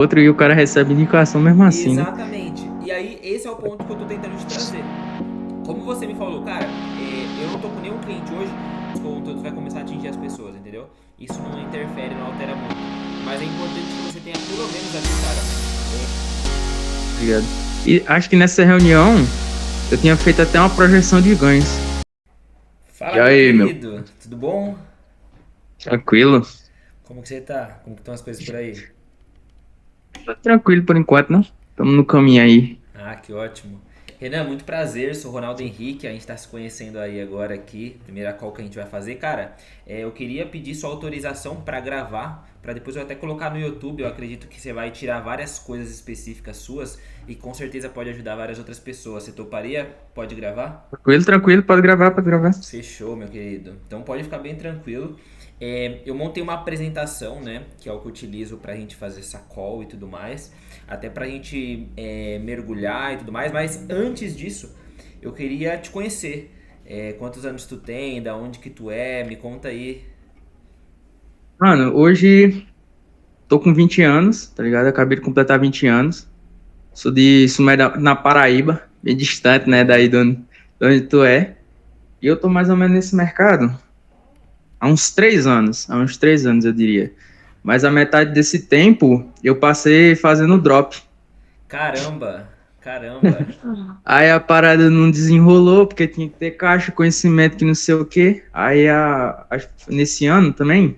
outro e o cara recebe indicação mesmo assim, né? Exatamente. E aí, esse é o ponto que eu tô tentando te trazer. Como você me falou, cara, eu não tô com nenhum cliente hoje, os conteúdos vai começar a atingir as pessoas, entendeu? Isso não interfere, não altera muito. Mas é importante que você tenha pelo menos ali, cara. Tá ligado? E acho que nessa reunião eu tinha feito até uma projeção de ganhos. E Fala, meu aí, meu, querido, tudo bom? tranquilo? Como que você tá? Como que estão as coisas por aí? Tá tranquilo por enquanto, né? Estamos no caminho aí. Ah, que ótimo. Renan, muito prazer, sou Ronaldo Henrique, a gente está se conhecendo aí agora aqui, primeira call que a gente vai fazer. Cara, eu queria pedir sua autorização para gravar, para depois eu até colocar no YouTube, eu acredito que você vai tirar várias coisas específicas suas e com certeza pode ajudar várias outras pessoas. Você toparia? Pode gravar? Tranquilo, tranquilo, pode gravar, pode gravar. Fechou, meu querido. Então pode ficar bem tranquilo. Eu montei uma apresentação, né? Que é o que eu utilizo pra gente fazer essa call e tudo mais. Até pra gente mergulhar e tudo mais. Mas antes disso, eu queria te conhecer. Quantos anos tu tem? Da onde que tu é? Me conta aí. Mano, hoje tô com 20 anos, tá ligado? Eu acabei de completar 20 anos. Sou de Sumé na Paraíba, bem distante, né, daí de onde tu é. E eu tô mais ou menos nesse mercado há uns 3 anos eu diria. Mas a metade desse tempo eu passei fazendo drop. Caramba! Caramba! Aí a parada não desenrolou, porque tinha que ter caixa, conhecimento que não sei o quê. Aí nesse ano também,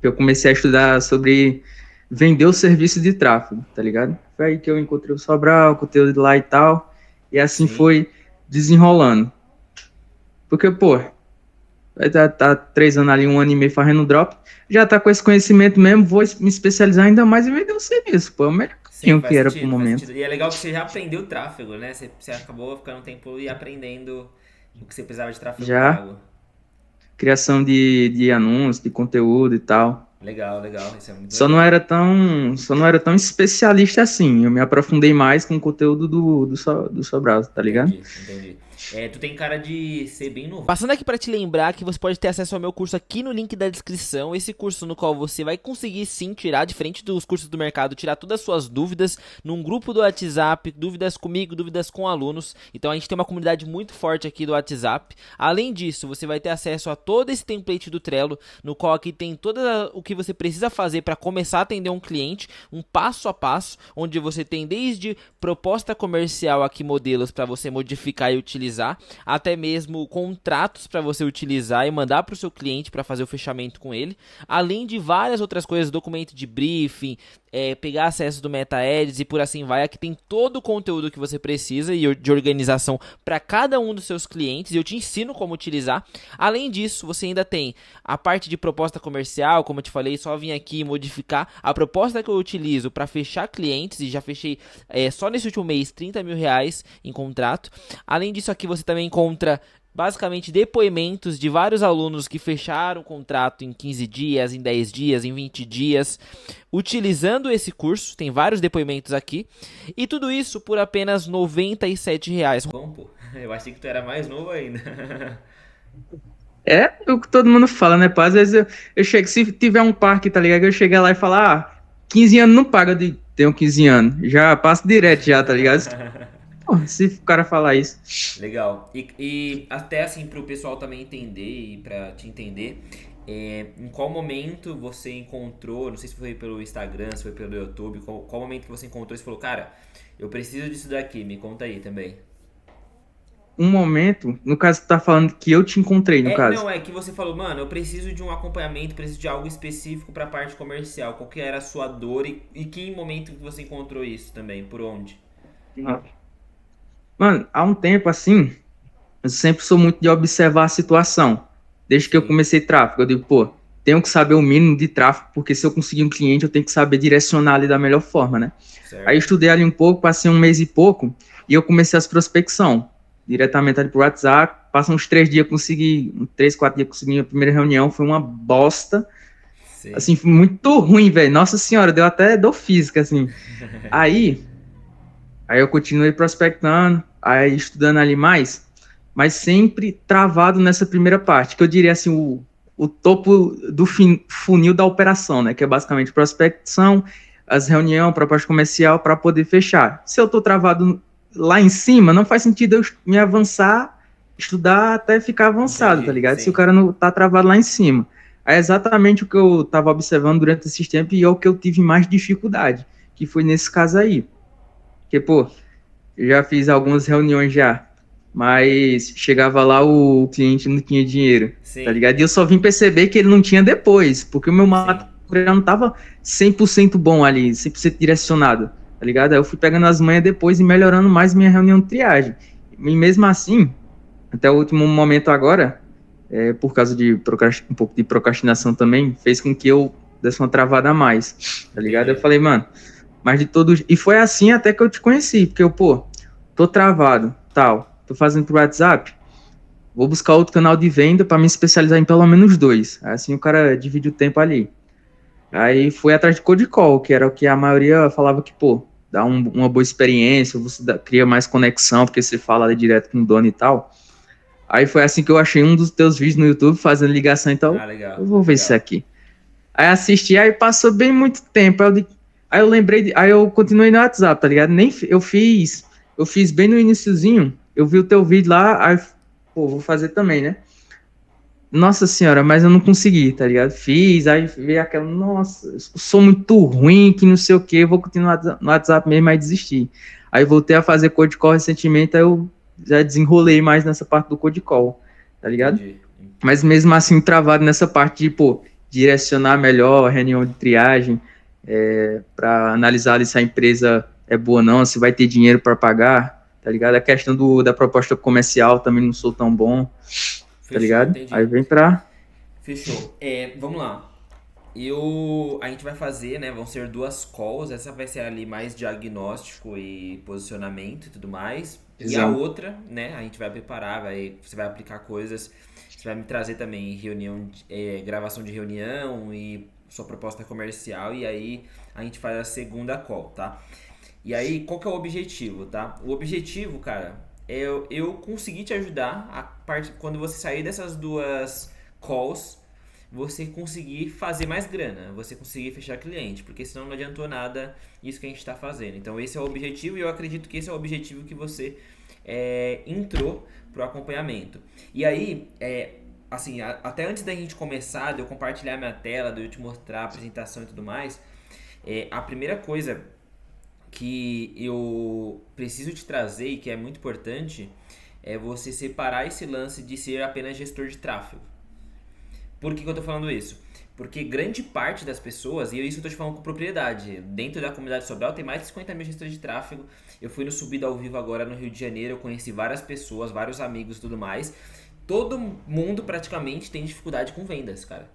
que eu comecei a estudar sobre vender o serviço de tráfego, tá ligado? Foi aí que eu encontrei o Sobral, o conteúdo lá e tal. E assim Sim. foi desenrolando. Porque, pô, vai tá 3 anos ali, um ano e meio fazendo drop. Já tá com esse conhecimento mesmo, vou me especializar ainda mais em vender o serviço, pô. É o melhor Sim, caminho que faz era pro sentido, faz momento. sentido. E é legal que você já aprendeu o tráfego, né? Você acabou ficando um tempo e aprendendo o que você precisava de tráfego Já, pago. criação de anúncios, de conteúdo e tal. Legal, legal. Isso é muito Só não legal. era tão, só não era tão especialista assim. Eu me aprofundei mais com o conteúdo do Sobral, tá ligado? Entendi, entendi. Tu tem cara de ser bem novo. Passando aqui para te lembrar que você pode ter acesso ao meu curso aqui no link da descrição. Esse curso no qual você vai conseguir sim tirar, diferente dos cursos do mercado, tirar todas as suas dúvidas num grupo do WhatsApp, dúvidas comigo, dúvidas com alunos. Então a gente tem uma comunidade muito forte aqui do WhatsApp. Além disso, você vai ter acesso a todo esse template do Trello, no qual aqui tem todo o que você precisa fazer para começar a atender um cliente, um passo a passo, onde você tem desde proposta comercial aqui, modelos para você modificar e utilizar, até mesmo contratos para você utilizar e mandar para o seu cliente para fazer o fechamento com ele, além de várias outras coisas, documento de briefing, pegar acesso do MetaEds e por assim vai. Aqui tem todo o conteúdo que você precisa e de organização para cada um dos seus clientes e eu te ensino como utilizar. Além disso, você ainda tem a parte de proposta comercial, como eu te falei, só vim aqui modificar a proposta que eu utilizo para fechar clientes e já fechei só nesse último mês R$ 30.000 em contrato. Além disso, aqui você também encontra basicamente depoimentos de vários alunos que fecharam o contrato em 15 dias, em 10 dias, em 20 dias, utilizando esse curso. Tem vários depoimentos aqui. E tudo isso por apenas R$ 97. Bom, pô. Eu achei que tu era mais novo ainda. É o que todo mundo fala, né, pô? Às vezes eu chego, se tiver um parque, tá ligado? Eu chego lá e falo, 15 anos não paga de ter um 15 anos. Já passo direto já, tá ligado? Pô, se o cara falar isso. Legal. E até assim, pro pessoal também entender e pra te entender, em qual momento você encontrou, não sei se foi pelo Instagram, se foi pelo YouTube, qual momento que você encontrou e você falou, cara, eu preciso disso daqui, me conta aí também. Um momento, no caso, tu tá falando que eu te encontrei, no caso. Não, é que você falou, mano, eu preciso de um acompanhamento, preciso de algo específico pra parte comercial. Qual que era a sua dor e que momento que você encontrou isso também? Por onde? Mano, há um tempo assim, eu sempre sou muito de observar a situação. Desde que eu Sim, comecei tráfego, eu digo, pô, tenho que saber o mínimo de tráfego, porque se eu conseguir um cliente, eu tenho que saber direcionar ali da melhor forma, né? Aí eu certo. estudei ali um pouco, passei um mês e pouco, e eu comecei as prospecção, diretamente ali pro WhatsApp. Passa uns 3 dias, consegui, 3, 4 dias, consegui minha primeira reunião, foi uma bosta, Sei. assim, foi muito ruim, velho. Nossa senhora, deu até dor física, assim. Aí, aí eu continuei prospectando, aí estudando ali mais, mas sempre travado nessa primeira parte, que eu diria assim, o topo do funil da operação, né? Que é basicamente prospecção, as reuniões, proposta comercial para poder fechar. Se eu estou travado lá em cima, não faz sentido eu me avançar, estudar até ficar avançado, tá Entendi, ligado? Se o sim. cara não tá travado lá em cima. É exatamente o que eu estava observando durante esses tempos e é o que eu tive mais dificuldade, que foi nesse caso aí. Porque, pô, eu já fiz algumas reuniões já, mas chegava lá o cliente não tinha dinheiro, tá Sim, ligado? E eu só vim perceber que ele não tinha depois, porque o meu sim. material não tava 100% bom ali, 100% direcionado, tá ligado? Aí eu fui pegando as manhas depois e melhorando mais minha reunião de triagem. E mesmo assim, até o último momento agora, por causa de um pouco de procrastinação também, fez com que eu desse uma travada a mais, tá ligado? Eu Entendi. falei, mano, mas de todos. E foi assim até que eu te conheci, porque eu, pô, tô travado, tal, tô fazendo pro WhatsApp, vou buscar outro canal de venda para me especializar em pelo menos dois. Assim o cara divide o tempo ali. Aí fui atrás de Code Call, que era o que a maioria falava que, pô, dá uma boa experiência, você cria mais conexão, porque você fala ali direto com o dono e tal. Aí foi assim que eu achei um dos teus vídeos no YouTube fazendo ligação e tal. Ah, Eu legal, vou ver isso legal. aqui. Aí assisti, aí passou bem muito tempo. Aí eu lembrei, aí eu continuei no WhatsApp, tá ligado? Nem eu fiz bem no iniciozinho, eu vi o teu vídeo lá, aí, pô, vou fazer também, né? Nossa senhora, mas eu não consegui, tá ligado? Fiz, aí veio aquela, nossa, eu sou muito ruim, que não sei o que, vou continuar no WhatsApp mesmo, aí desisti. Aí voltei a fazer Code Call recentemente, aí eu já desenrolei mais nessa parte do Code Call, tá ligado? Entendi. Mas mesmo assim travado nessa parte de, pô, direcionar melhor a reunião de triagem, para analisar ali se a empresa é boa ou não, se vai ter dinheiro para pagar, tá ligado? A questão da proposta comercial também não sou tão bom, tá Fechou, ligado? Aí entendi. vem pra... Fechou. Vamos lá. A gente vai fazer, né? Vão ser duas calls. Essa vai ser ali mais diagnóstico e posicionamento e tudo mais. E a Exato. outra, né? A gente vai preparar, você vai aplicar coisas. Você vai me trazer também reunião, gravação de reunião e sua proposta comercial. E aí a gente faz a segunda call, tá? E aí, qual que é o objetivo, tá? O objetivo, cara, é eu conseguir te ajudar quando você sair dessas duas calls, você conseguir fazer mais grana, você conseguir fechar cliente, porque senão não adiantou nada isso que a gente está fazendo. Então esse é o objetivo e eu acredito que esse é o objetivo que você entrou pro acompanhamento. E aí, assim, até antes da gente começar, de eu compartilhar minha tela, de eu te mostrar a apresentação e tudo mais, a primeira coisa que eu preciso te trazer e que é muito importante é você separar esse lance de ser apenas gestor de tráfego. Por que eu tô falando isso? Porque grande parte das pessoas, e isso eu tô te falando com propriedade, dentro da comunidade Sobral tem mais de 50 mil gestores de tráfego. Eu fui no Subida ao Vivo agora no Rio de Janeiro, eu conheci várias pessoas, vários amigos e tudo mais. Todo mundo praticamente tem dificuldade com vendas, cara.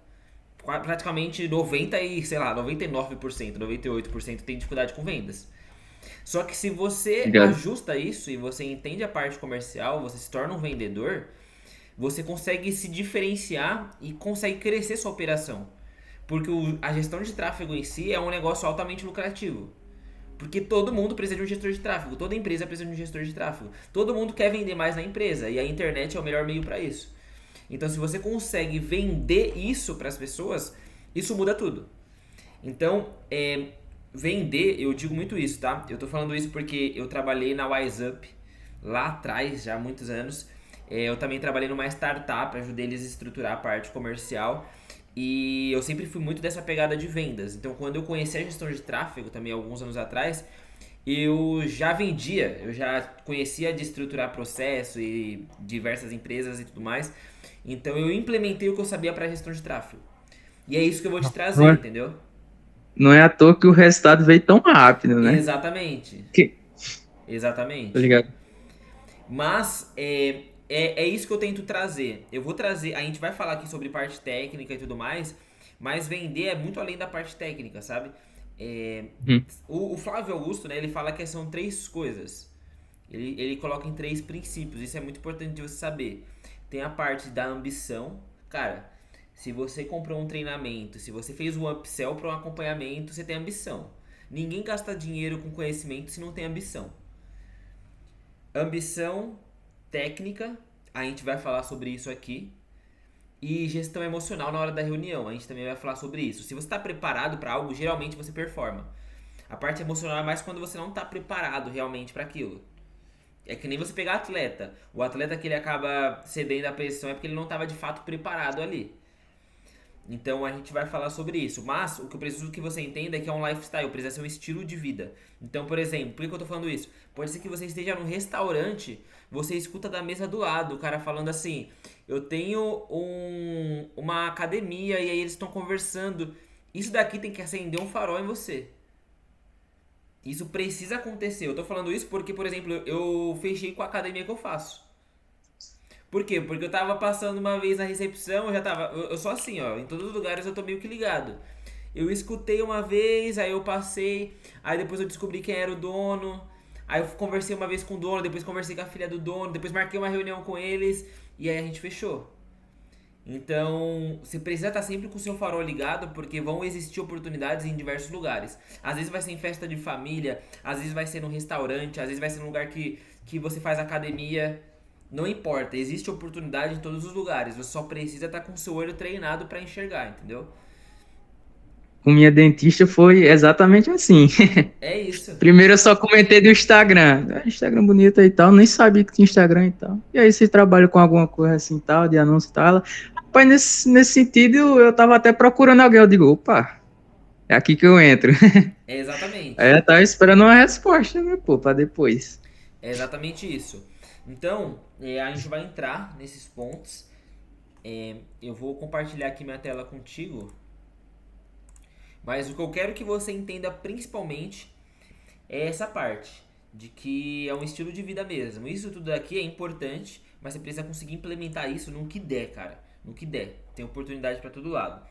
Praticamente 90 e, sei lá, 99%, 98% tem dificuldade com vendas. Só que se você Ligado? ajusta isso e você entende a parte comercial, você se torna um vendedor, você consegue se diferenciar e consegue crescer sua operação. Porque a gestão de tráfego em si é um negócio altamente lucrativo. Porque todo mundo precisa de um gestor de tráfego, toda empresa precisa de um gestor de tráfego. Todo mundo quer vender mais na empresa e a internet é o melhor meio para isso. Então, se você consegue vender isso para as pessoas, isso muda tudo. Então, vender, eu digo muito isso, tá? Eu tô falando isso porque eu trabalhei na WiseUp lá atrás, já há muitos anos. Eu também trabalhei numa startup, ajudei eles a estruturar a parte comercial. E eu sempre fui muito dessa pegada de vendas. Então, quando eu conheci a gestão de tráfego, também alguns anos atrás, eu já vendia, eu já conhecia de estruturar processo e diversas empresas e tudo mais. Então, eu implementei o que eu sabia para gestão de tráfego. E é isso que eu vou te Não trazer, é, entendeu? não é à toa que o resultado veio tão rápido, né? Exatamente. Que, tá Exatamente. ligado? Mas é isso que eu tento trazer. Eu vou trazer. A gente vai falar aqui sobre parte técnica e tudo mais. Mas vender é muito além da parte técnica, sabe? É, Hum. o Flávio Augusto, né, ele fala que são três coisas. Ele coloca em três princípios. Isso é muito importante de você saber. Tem a parte da ambição. Cara, se você comprou um treinamento, se você fez um upsell para um acompanhamento, você tem ambição. Ninguém gasta dinheiro com conhecimento se não tem ambição. Ambição técnica, a gente vai falar sobre isso aqui. E gestão emocional na hora da reunião, a gente também vai falar sobre isso. Se você está preparado para algo, geralmente você performa. A parte emocional é mais quando você não tá preparado realmente para aquilo. É que nem você pegar atleta. O atleta que ele acaba cedendo à pressão é porque ele não estava de fato preparado ali. Então a gente vai falar sobre isso. Mas o que eu preciso que você entenda é que é um lifestyle, precisa ser um estilo de vida. Então, por exemplo, por que eu tô falando isso? Pode ser que você esteja num restaurante, você escuta da mesa do lado, o cara falando assim: eu tenho uma academia e aí eles estão conversando. Isso daqui tem que acender um farol em você. Isso precisa acontecer. Eu tô falando isso porque, por exemplo, eu fechei com a academia que eu faço. Por quê? Porque eu tava passando uma vez na recepção, eu já tava. Eu sou assim, ó, em todos os lugares eu tô meio que ligado. Eu escutei uma vez, aí eu passei, aí depois eu descobri quem era o dono, aí eu conversei uma vez com o dono, depois conversei com a filha do dono, depois marquei uma reunião com eles, e aí a gente fechou. Então, você precisa estar sempre com o seu farol ligado, porque vão existir oportunidades em diversos lugares. Às vezes vai ser em festa de família, às vezes vai ser num restaurante, às vezes vai ser num lugar que você faz academia. Não importa, existe oportunidade em todos os lugares. Você só precisa estar com o seu olho treinado para enxergar, entendeu? Com minha dentista foi exatamente assim. É isso. Primeiro eu só comentei do Instagram. Instagram bonito aí e tal, nem sabia que tinha Instagram e tal. E aí você trabalha com alguma coisa assim tal, de anúncio e tal. Rapaz, nesse sentido, eu tava até procurando alguém. Eu digo, opa, é aqui que eu entro. É Aí exatamente. eu tava esperando uma resposta, né, pô, pra depois. É exatamente isso. Então, a gente vai entrar nesses pontos. Eu vou compartilhar aqui minha tela contigo. Mas o que eu quero que você entenda principalmente é essa parte. De que é um estilo de vida mesmo. Isso tudo aqui é importante, mas você precisa conseguir implementar isso no que der, cara. No que der. Tem oportunidade para todo lado.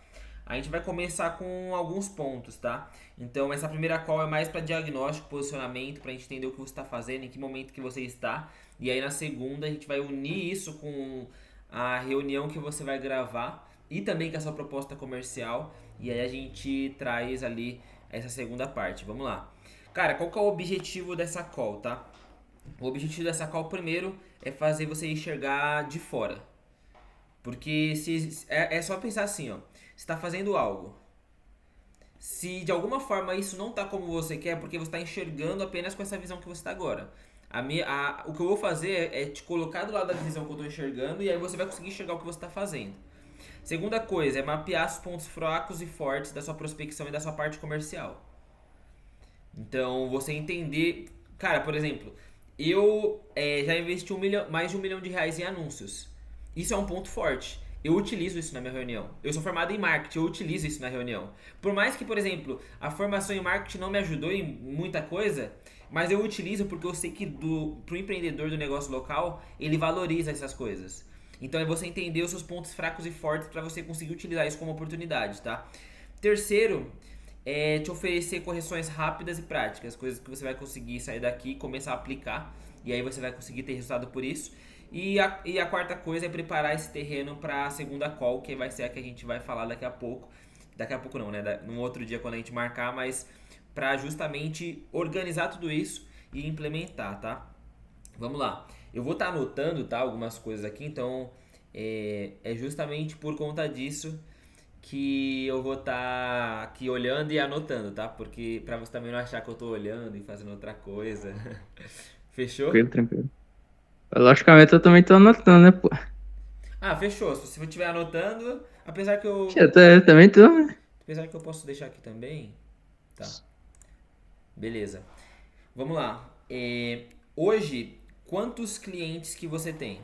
A gente vai começar com alguns pontos, tá? Então, essa primeira call é mais para diagnóstico, posicionamento, para a gente entender o que você está fazendo, em que momento que você está. E aí, na segunda, a gente vai unir isso com a reunião que você vai gravar e também com a sua proposta comercial. E aí, a gente traz ali essa segunda parte. Vamos lá. Cara, qual que é o objetivo dessa call, tá? O objetivo dessa call, primeiro, é fazer você enxergar de fora. Porque é só pensar assim, ó. Você está fazendo algo. Se de alguma forma isso não está como você quer, é porque você está enxergando apenas com essa visão que você está agora. O que eu vou fazer é te colocar do lado da visão que eu estou enxergando e aí você vai conseguir enxergar o que você está fazendo. Segunda coisa é mapear os pontos fracos e fortes da sua prospecção e da sua parte comercial. Então, você entender... Cara, por exemplo, eu já investi mais de R$ 1 milhão em anúncios. Isso é um ponto forte. Eu utilizo isso na minha reunião. Eu sou formado em marketing, eu utilizo isso na reunião. Por mais que, por exemplo, a formação em marketing não me ajudou em muita coisa, mas eu utilizo porque eu sei que pro empreendedor do negócio local, ele valoriza essas coisas. Então é você entender os seus pontos fracos e fortes para você conseguir utilizar isso como oportunidade, tá? Terceiro, é te oferecer correções rápidas e práticas, coisas que você vai conseguir sair daqui e começar a aplicar, e aí você vai conseguir ter resultado por isso. E a quarta coisa é preparar esse terreno para a segunda call, que vai ser a que a gente vai falar daqui a pouco. Daqui a pouco não, né? Num outro dia quando a gente marcar, mas para justamente organizar tudo isso e implementar, tá? Vamos lá. Eu vou estar anotando, tá, algumas coisas aqui, então é justamente por conta disso que eu vou estar aqui olhando e anotando, tá? Porque para você também não achar que eu tô olhando e fazendo outra coisa. Fechou? Tranquilo, tranquilo. Logicamente eu também tô anotando, né, pô? Ah, fechou. Se você estiver anotando, apesar que eu, Eu também tô, né? apesar que eu posso deixar aqui também, tá? Beleza. Vamos lá. Hoje, quantos clientes que você tem?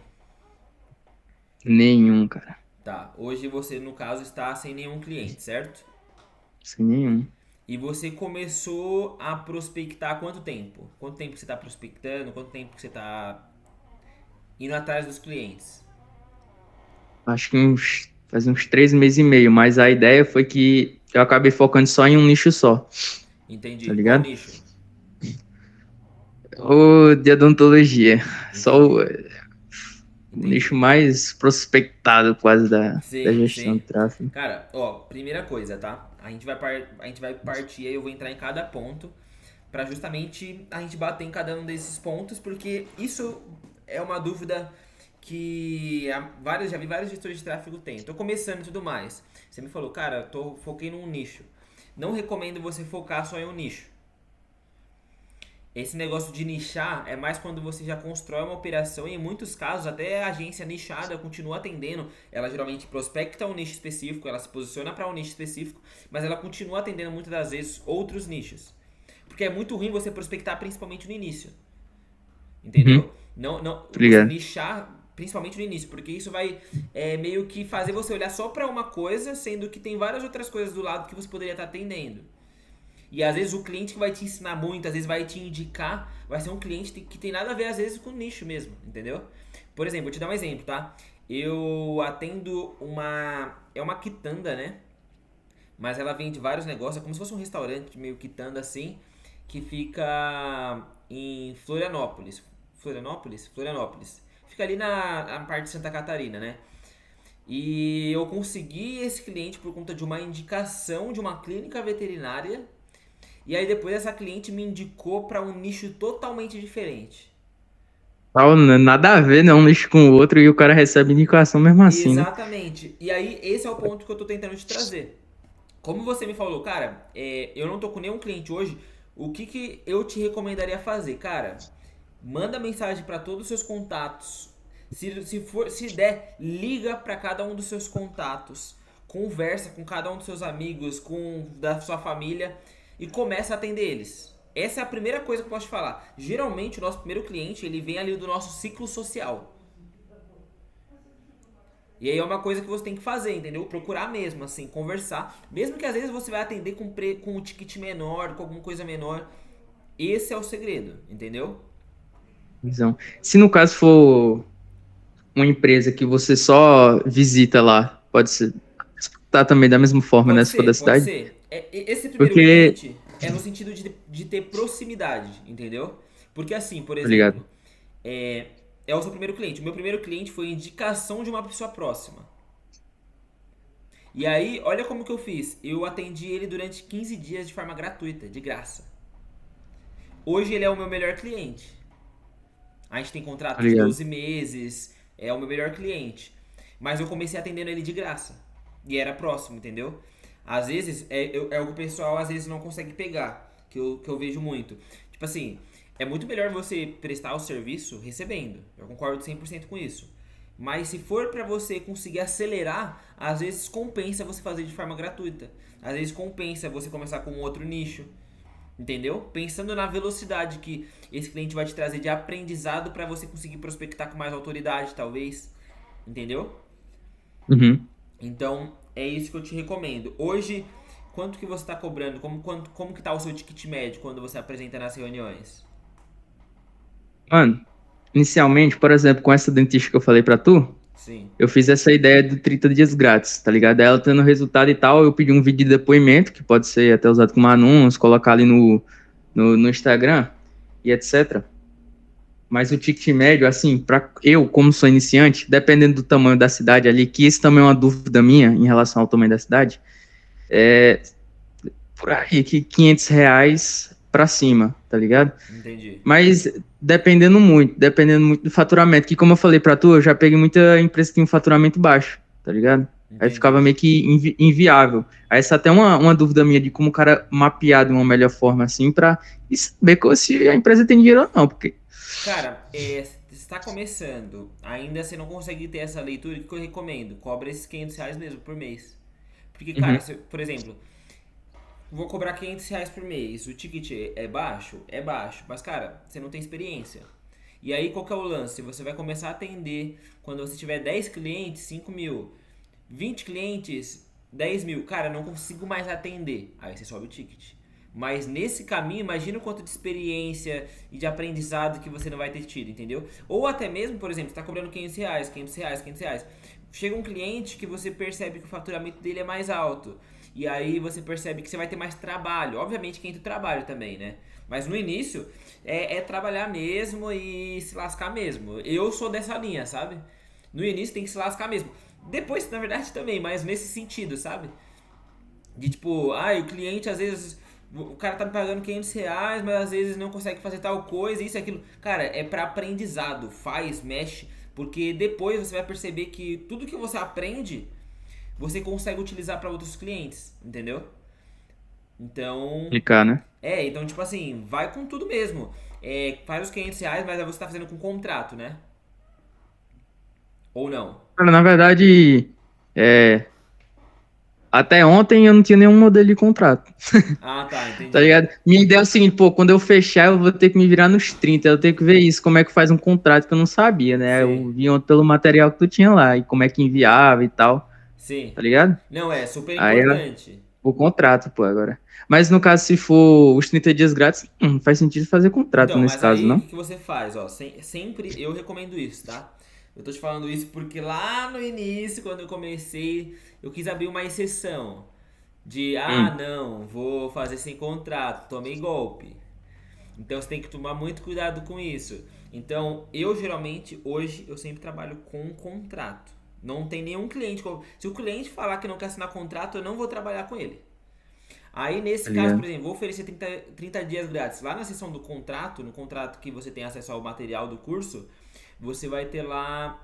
Nenhum, cara. Tá. Hoje você, no caso, está sem nenhum cliente, certo? Sem nenhum. E você começou a prospectar há quanto tempo? Quanto tempo que você está prospectando? Quanto tempo que você está indo atrás dos clientes? Acho que faz uns 3 meses e meio, mas a ideia foi que eu acabei focando só em um nicho só, tá Entendi. Qual ligado? nicho? O de odontologia. Só Entendi. o Entendi. nicho mais prospectado quase da Sim, gestão sim. de tráfego. Cara, ó, primeira coisa, tá? A gente vai partir aí, eu vou entrar em cada ponto pra justamente a gente bater em cada um desses pontos, porque isso é uma dúvida que já vi vários gestores de tráfego têm. Tô começando e tudo mais. Você me falou, cara, foquei num nicho. Não recomendo você focar só em um nicho. esse negócio de nichar é mais quando você já constrói uma operação e em muitos casos até a agência nichada continua atendendo. Ela geralmente prospecta um nicho específico, ela se posiciona para um nicho específico, mas ela continua atendendo muitas das vezes outros nichos. Porque é muito ruim você prospectar principalmente no início. Uhum, Entendeu? Não, tô você ligado. nichar principalmente no início, porque isso vai meio que fazer você olhar só para uma coisa, sendo que tem várias outras coisas do lado que você poderia estar atendendo. E às vezes o cliente que vai te ensinar muito, às vezes vai te indicar, vai ser um cliente que tem nada a ver às vezes com o nicho mesmo, entendeu? Por exemplo, vou te dar um exemplo, tá? Eu atendo é uma quitanda, né? Mas ela vende vários negócios, é como se fosse um restaurante meio quitanda assim, que fica em Florianópolis. Florianópolis? Florianópolis. Fica ali na parte de Santa Catarina, né? E eu consegui esse cliente por conta de uma indicação de uma clínica veterinária. E aí depois essa cliente me indicou para um nicho totalmente diferente. Nada a ver, né? Um lixo com o outro e o cara recebe indicação mesmo assim, né? Exatamente. E aí esse é o ponto que eu tô tentando te trazer. Como você me falou, cara, eu não tô com nenhum cliente hoje, o que que eu te recomendaria fazer? Cara, manda mensagem para todos os seus contatos. Se der, liga para cada um dos seus contatos. Conversa com cada um dos seus amigos, com da sua família e começa a atender eles. Essa é a primeira coisa que eu posso te falar. Geralmente o nosso primeiro cliente, ele vem ali do nosso ciclo social. E aí é uma coisa que você tem que fazer, entendeu? Procurar mesmo, assim, conversar. Mesmo que às vezes você vai atender com um ticket menor, com alguma coisa menor. Esse é o segredo, entendeu? Então, se no caso for uma empresa que você só visita lá, pode ser, tá também da mesma forma, né? Pode Se for da ser, pode cidade. ser. Esse primeiro Porque, cliente é no sentido de ter proximidade, entendeu? Porque assim, por tá ligado? exemplo, é, é o seu primeiro cliente. O meu primeiro cliente foi indicação de uma pessoa próxima. E aí, olha como que eu fiz. Eu atendi ele durante 15 dias de forma gratuita, de graça. Hoje ele é o meu melhor cliente. A gente tem Tá contrato de ligado? 12 meses, é o meu melhor cliente. Mas eu comecei atendendo ele de graça. E era próximo, entendeu? Às vezes, é o que o pessoal às vezes não consegue pegar, que eu vejo muito. Tipo assim, é muito melhor você prestar o serviço recebendo. Eu concordo 100% com isso. Mas se for pra você conseguir acelerar, às vezes compensa você fazer de forma gratuita. Às vezes compensa você começar com um outro nicho. Entendeu? Pensando na velocidade que esse cliente vai te trazer de aprendizado para você conseguir prospectar com mais autoridade, talvez. Entendeu? Uhum. Então, é isso que eu te recomendo. Hoje, quanto que você está cobrando? Como que tá o seu ticket médio quando você apresenta nas reuniões? Mano, inicialmente, por exemplo, com essa dentista que eu falei pra tu, Sim, eu fiz essa ideia de 30 dias grátis, tá ligado? Ela tendo resultado e tal, eu pedi um vídeo de depoimento, que pode ser até usado como anúncio, colocar ali no Instagram e etc. Mas o ticket médio, assim, para eu, como sou iniciante, dependendo do tamanho da cidade ali, que isso também é uma dúvida minha em relação ao tamanho da cidade, por aí, que R$ 500 pra cima, tá ligado? entendi. Mas dependendo muito do faturamento, que como eu falei pra tu, eu já peguei muita empresa que tinha um faturamento baixo, tá ligado? Aí ficava Entendi. meio que inviável. Aí essa é até uma dúvida minha de como o cara mapear de uma melhor forma assim pra saber se a empresa tem dinheiro ou não, porque... Cara, você está começando, ainda você não consegue ter essa leitura, o que eu recomendo? Cobra esses R$ 500 mesmo por mês. Porque, cara, Uhum, por exemplo, vou cobrar R$ 500 por mês. O ticket é baixo? É baixo. Mas, cara, você não tem experiência. E aí, qual que é o lance? Você vai começar a atender quando você tiver 10 clientes, 5 mil. 20 clientes, 10 mil. Cara, não consigo mais atender. Aí você sobe o ticket. Mas nesse caminho, imagina o quanto de experiência e de aprendizado que você não vai ter tido, entendeu? Ou até mesmo, por exemplo, você está cobrando R$ 500, R$ 500. Chega um cliente que você percebe que o faturamento dele é mais alto. E aí você percebe que você vai ter mais trabalho. Obviamente que entra o trabalho também, né? Mas no início é trabalhar mesmo e se lascar mesmo. Eu sou dessa linha, sabe? No início tem que se lascar mesmo. Depois, na verdade, também, mas nesse sentido, sabe? De tipo, o cliente às vezes. O cara tá me pagando R$ 500, mas às vezes não consegue fazer tal coisa, isso e aquilo. Cara, é pra aprendizado. Faz, mexe. Porque depois você vai perceber que tudo que você aprende, você consegue utilizar pra outros clientes, entendeu? Então, Clicar, né? então tipo assim, vai com tudo mesmo. Faz os R$ 500, mas aí você tá fazendo com contrato, né? Ou não? Cara, na verdade, é, até ontem eu não tinha nenhum modelo de contrato. Ah, tá, Tá entendi. ligado? Minha ideia é o seguinte, pô, quando eu fechar, eu vou ter que me virar nos 30. Eu tenho que ver isso, como é que faz um contrato que eu não sabia, né? Eu Sim, vi ontem pelo material que tu tinha lá e como é que enviava e tal, sim. tá ligado? Não, é super Aí é importante. o contrato, pô, agora. Mas no caso, se for os 30 dias grátis, não faz sentido fazer contrato Então, nesse mas caso, aí o não? que que você faz? Ó, sempre eu recomendo isso, tá? Eu tô te falando isso porque lá no início, quando eu comecei, eu quis abrir uma exceção de, Hum, não, vou fazer sem contrato, tomei golpe. Então você tem que tomar muito cuidado com isso. Então, eu geralmente, hoje, eu sempre trabalho com contrato. Não tem nenhum cliente. Se o cliente falar que não quer assinar contrato, eu não vou trabalhar com ele. Aí, nesse tá caso, por ligado? exemplo, vou oferecer 30 dias grátis. Lá na seção do contrato, no contrato que você tem acesso ao material do curso, você vai ter lá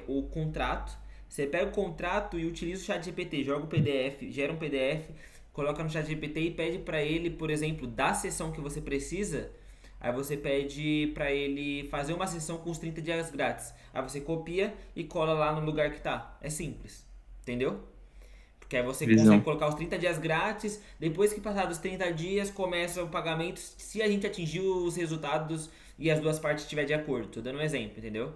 o contrato. Você pega o contrato e utiliza o chat GPT, joga o PDF, gera um PDF, coloca no chat GPT e pede para ele, por exemplo, da sessão que você precisa. Aí você pede para ele fazer uma sessão com os 30 dias grátis. Aí você copia e cola lá no lugar que tá. É simples. Entendeu? Porque aí você consegue Visão. colocar os 30 dias grátis. Depois que passar dos 30 dias, começa o pagamento se a gente atingir os resultados e as duas partes estiverem de acordo. Tô dando um exemplo, entendeu?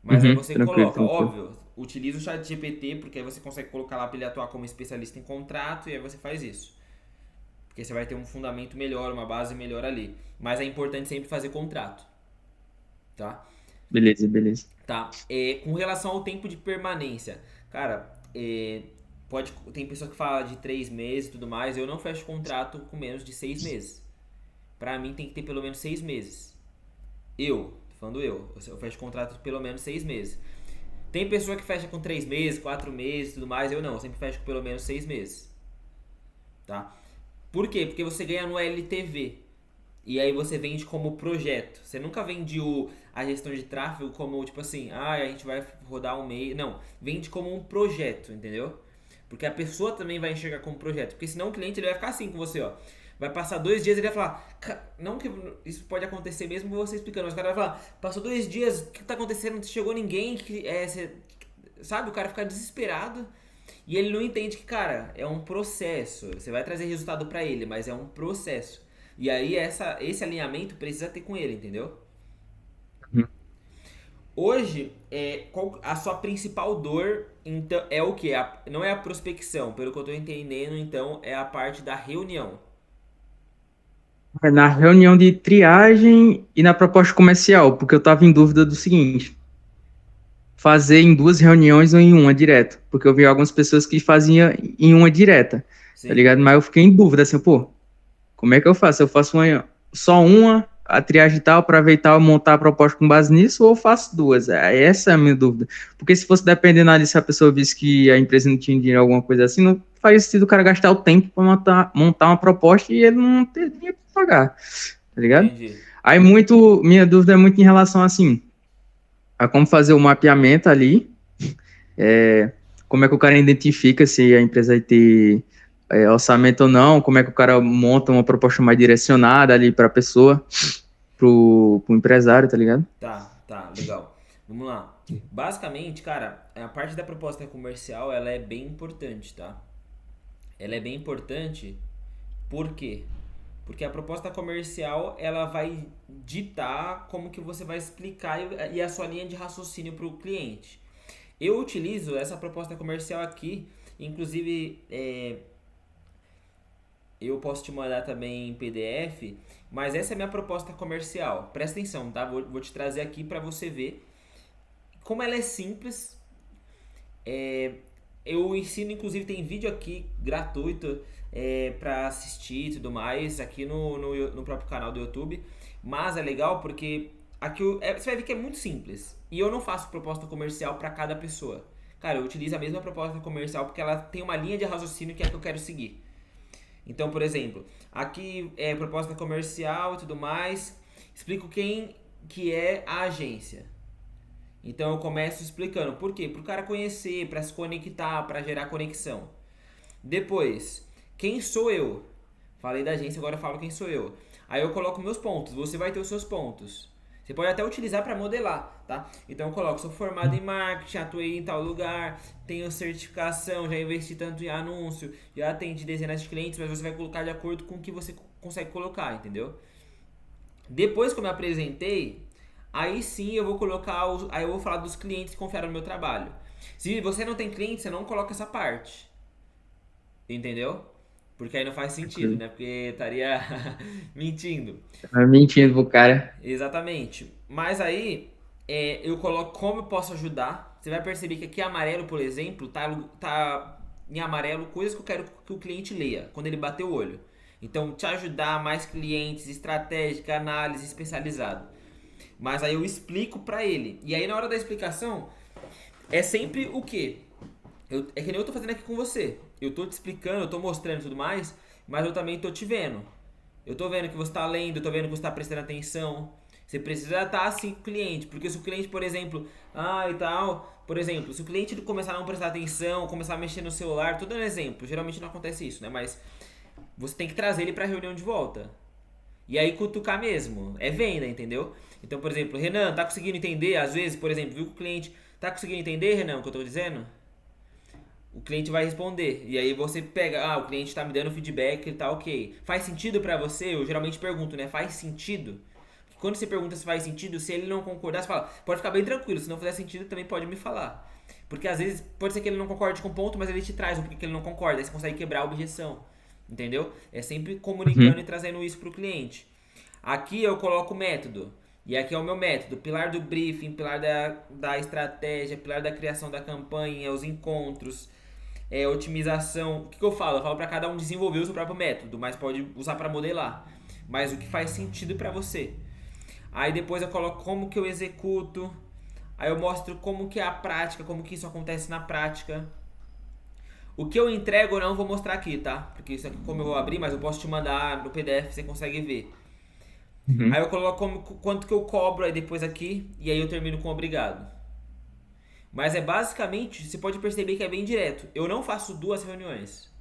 Mas aí Uhum, você tranquilo, coloca, tranquilo. óbvio, utiliza o chat GPT, porque aí você consegue colocar lá para ele atuar como especialista em contrato e aí você faz isso. Porque você vai ter um fundamento melhor, uma base melhor ali. Mas é importante sempre fazer contrato, tá? Beleza, beleza. Tá. Com relação ao tempo de permanência, cara, tem pessoa que fala de 3 meses e tudo mais. Eu não fecho contrato com menos de 6 meses. Pra mim tem que ter pelo menos 6 meses. Tô falando eu fecho contrato pelo menos 6 meses. Tem pessoa que fecha com 3 meses, 4 meses e tudo mais. Eu não, eu sempre fecho com pelo menos 6 meses. Tá? Por quê? Porque você ganha no LTV. E aí você vende como projeto. Você nunca vende a gestão de tráfego como tipo assim, a gente vai rodar um mês. Não, vende como um projeto, entendeu? Porque a pessoa também vai enxergar como projeto. Porque senão o cliente ele vai ficar assim com você, ó. Vai passar 2 dias e ele vai falar, não que isso pode acontecer mesmo você explicando, mas o cara vai falar, passou 2 dias, o que tá acontecendo? Não chegou ninguém, sabe? O cara fica desesperado e ele não entende que, cara, é um processo. Você vai trazer resultado pra ele, mas é um processo. E aí esse alinhamento precisa ter com ele, entendeu? Uhum. Hoje, qual a sua principal dor então, é o que? Não é a prospecção, pelo que eu tô entendendo, então é a parte da reunião. É na reunião de triagem e na proposta comercial, porque eu tava em dúvida do seguinte: fazer em duas reuniões ou em uma direta, porque eu vi algumas pessoas que faziam em uma direta, tá Sim, ligado? Mas eu fiquei em dúvida assim, pô, como é que eu faço? Eu faço só uma, a triagem e tal, para ver e tal, montar a proposta com base nisso, ou eu faço duas? Essa é a minha dúvida. Porque se fosse dependendo ali, se a pessoa visse que a empresa não tinha dinheiro, alguma coisa assim, não faria sentido o cara gastar o tempo para montar uma proposta e ele não ter dinheiro para pagar, tá ligado? entendi. Aí minha dúvida é muito em relação assim, a como fazer o mapeamento ali, é, como é que o cara identifica se a empresa vai ter orçamento ou não, como é que o cara monta uma proposta mais direcionada ali para a pessoa, pro empresário, tá ligado? Tá, legal. Vamos lá. Basicamente, cara, a parte da proposta comercial, ela é bem importante, tá? Ela é bem importante, por quê? Porque a proposta comercial, ela vai ditar como que você vai explicar e a sua linha de raciocínio para o cliente. Eu utilizo essa proposta comercial aqui, inclusive eu posso te mandar também em PDF, mas essa é a minha proposta comercial. Presta atenção, tá? Vou te trazer aqui para você ver como ela é simples. É, eu ensino, inclusive, tem vídeo aqui gratuito para assistir e tudo mais aqui no próprio canal do YouTube. Mas é legal porque aqui você vai ver que é muito simples. E eu não faço proposta comercial para cada pessoa. Cara, eu utilizo a mesma proposta comercial porque ela tem uma linha de raciocínio que é a que eu quero seguir. Então, por exemplo, aqui é proposta comercial e tudo mais. Explico quem que é a agência. Então eu começo explicando por quê? Para o cara conhecer, para se conectar, para gerar conexão. Depois, quem sou eu? Falei da agência, agora eu falo quem sou eu. Aí eu coloco meus pontos, você vai ter os seus pontos. Você pode até utilizar para modelar, tá? Então eu coloco, sou formado em marketing, atuei em tal lugar, tenho certificação, já investi tanto em anúncio, já atendi dezenas de clientes, mas você vai colocar de acordo com o que você consegue colocar, entendeu? Depois que eu me apresentei, aí sim eu vou colocar, aí eu vou falar dos clientes que confiaram no meu trabalho. Se você não tem cliente, você não coloca essa parte, entendeu? Porque aí não faz sentido, né? Porque estaria mentindo. Tá mentindo pro cara. Exatamente. Mas aí eu coloco como eu posso ajudar. Você vai perceber que aqui amarelo, por exemplo, tá em amarelo coisas que eu quero que o cliente leia quando ele bater o olho. Então, te ajudar, mais clientes, estratégica, análise, especializado. Mas aí eu explico pra ele. E aí na hora da explicação, é sempre o quê? É que nem eu tô fazendo aqui com você. Eu tô te explicando, eu tô mostrando e tudo mais, mas eu também tô te vendo. Eu tô vendo que você tá lendo, eu tô vendo que você tá prestando atenção. Você precisa estar assim com o cliente, porque se o cliente, por exemplo, e tal, por exemplo, se o cliente começar a não prestar atenção, começar a mexer no celular, tô dando exemplo, geralmente não acontece isso, né? Mas você tem que trazer ele pra reunião de volta. E aí cutucar mesmo, é venda, entendeu? Então, por exemplo, Renan, tá conseguindo entender? Às vezes, por exemplo, viu que o cliente tá conseguindo entender, Renan, o que eu tô dizendo? O cliente vai responder. E aí você pega, o cliente tá me dando feedback, tá ok. Faz sentido pra você? Eu geralmente pergunto, né? Faz sentido? Quando você pergunta se faz sentido, se ele não concordar, você fala, pode ficar bem tranquilo, se não fizer sentido, também pode me falar. Porque às vezes pode ser que ele não concorde com o ponto, mas ele te traz o porquê que ele não concorda, aí você consegue quebrar a objeção. Entendeu? É sempre comunicando e trazendo isso pro cliente. Aqui eu coloco o método. E aqui é o meu método, pilar do briefing, pilar da estratégia, pilar da criação da campanha, os encontros, otimização. O que eu falo? Eu falo para cada um desenvolver o seu próprio método, mas pode usar para modelar. Mas o que faz sentido para você. Aí depois eu coloco como que eu executo. Aí eu mostro como que é a prática, como que isso acontece na prática. O que eu entrego eu não vou mostrar aqui, tá? Porque isso aqui como eu vou abrir, mas eu posso te mandar no PDF, você consegue ver. Aí eu coloco quanto que eu cobro aí depois aqui, e aí eu termino com obrigado. Mas é basicamente, você pode perceber que é bem direto. Eu não faço 2 reuniões.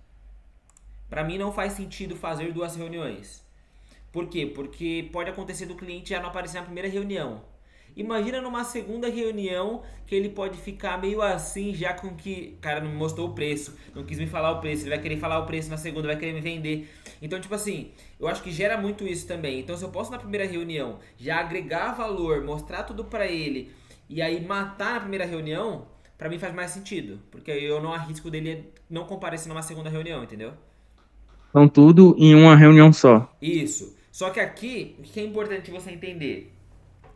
Pra mim não faz sentido fazer 2 reuniões. Por quê? Porque pode acontecer do cliente já não aparecer na primeira reunião. Imagina numa segunda reunião que ele pode ficar meio assim já com que... Cara, não me mostrou o preço, não quis me falar o preço, ele vai querer falar o preço na segunda, vai querer me vender. Então, tipo assim, eu acho que gera muito isso também. Então, se eu posso na primeira reunião já agregar valor, mostrar tudo pra ele e aí matar na primeira reunião, pra mim faz mais sentido. Porque aí eu não arrisco dele não comparecer numa segunda reunião, entendeu? Então tudo em uma reunião só. Isso. Só que aqui, o que é importante você entender?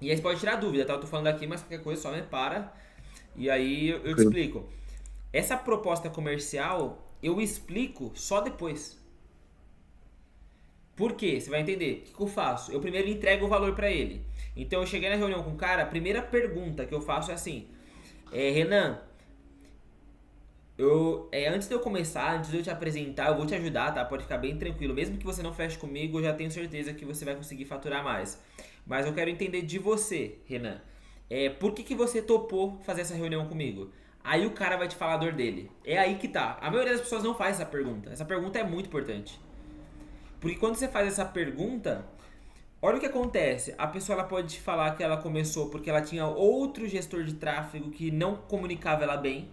E aí você pode tirar dúvida, tá? Eu tô falando aqui, mas qualquer coisa só me para. E aí eu te explico. Essa proposta comercial, eu explico só depois. Por quê? Você vai entender. O que eu faço? Eu primeiro entrego o valor pra ele. Então eu cheguei na reunião com o cara, a primeira pergunta que eu faço é assim. Renan, antes de eu começar, antes de eu te apresentar, eu vou te ajudar, tá? Pode ficar bem tranquilo. Mesmo que você não feche comigo, eu já tenho certeza que você vai conseguir faturar mais. Mas eu quero entender de você, Renan. Por que você topou fazer essa reunião comigo? Aí o cara vai te falar a dor dele. É aí que tá. A maioria das pessoas não faz essa pergunta. Essa pergunta é muito importante. Porque quando você faz essa pergunta, olha o que acontece. A pessoa ela pode te falar que ela começou porque ela tinha outro gestor de tráfego que não comunicava ela bem.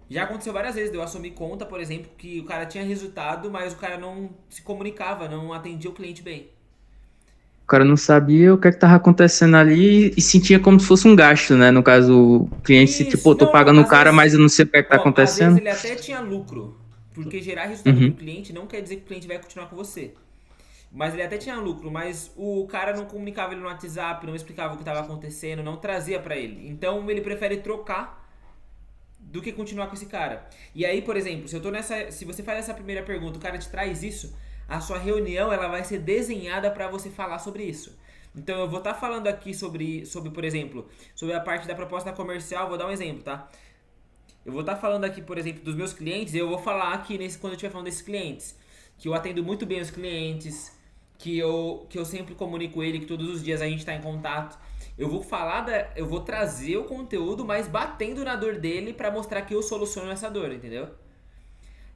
Já aconteceu várias vezes de eu assumir conta, por exemplo, que o cara tinha resultado, mas o cara não se comunicava, não atendia o cliente bem. O cara não sabia o que estava acontecendo ali e sentia como se fosse um gasto, né? No caso, o cliente se tipo, tô pagando o cara, mas eu não sei o que está às vezes acontecendo. ele até tinha lucro, porque gerar resultado pro cliente não quer dizer que o cliente vai continuar com você. Mas ele até tinha lucro, mas o cara não comunicava ele no WhatsApp, não explicava o que estava acontecendo, não trazia pra ele. Então ele prefere trocar do que continuar com esse cara. E aí, por exemplo, se você faz essa primeira pergunta, o cara te traz isso, a sua reunião ela vai ser desenhada para você falar sobre isso. Então eu vou estar falando aqui sobre, por exemplo, sobre a parte da proposta comercial, vou dar um exemplo, tá? Eu vou estar falando aqui, por exemplo, dos meus clientes, e eu vou falar aqui quando eu estiver falando desses clientes, que eu atendo muito bem os clientes, que eu sempre comunico ele, que todos os dias a gente está em contato. Eu vou trazer o conteúdo, mas batendo na dor dele para mostrar que eu soluciono essa dor, entendeu?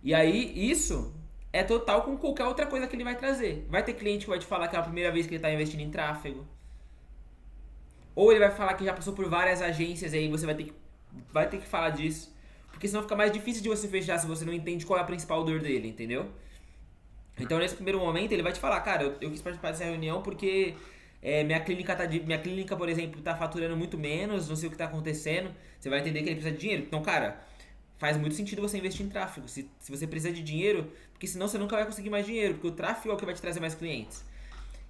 E aí, isso é total com qualquer outra coisa que ele vai trazer. Vai ter cliente que vai te falar que é a primeira vez que ele tá investindo em tráfego. Ou ele vai falar que já passou por várias agências e aí você vai ter que falar disso. Porque senão fica mais difícil de você fechar se você não entende qual é a principal dor dele, entendeu? Então nesse primeiro momento ele vai te falar, cara, eu quis participar dessa reunião porque minha clínica, por exemplo, tá faturando muito menos, não sei o que tá acontecendo. Você vai entender que ele precisa de dinheiro. Então, cara, faz muito sentido você investir em tráfego. Se você precisa de dinheiro, porque senão você nunca vai conseguir mais dinheiro, porque o tráfego é o que vai te trazer mais clientes.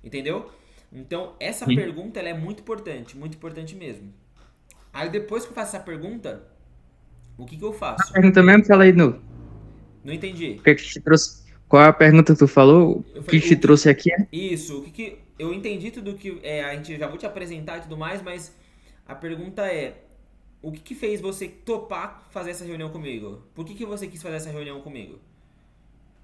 Entendeu? Então, essa pergunta ela é muito importante mesmo. Aí depois que eu faço essa pergunta, o que eu faço? Pergunta mesmo, fala aí, Não entendi. o que é que te trouxe? Qual é a pergunta que tu falou? Eu O falei, que te trouxe aqui é? Isso, eu entendi tudo que a gente já vou te apresentar e tudo mais, mas a pergunta é: o que fez você topar fazer essa reunião comigo? Por que você quis fazer essa reunião comigo?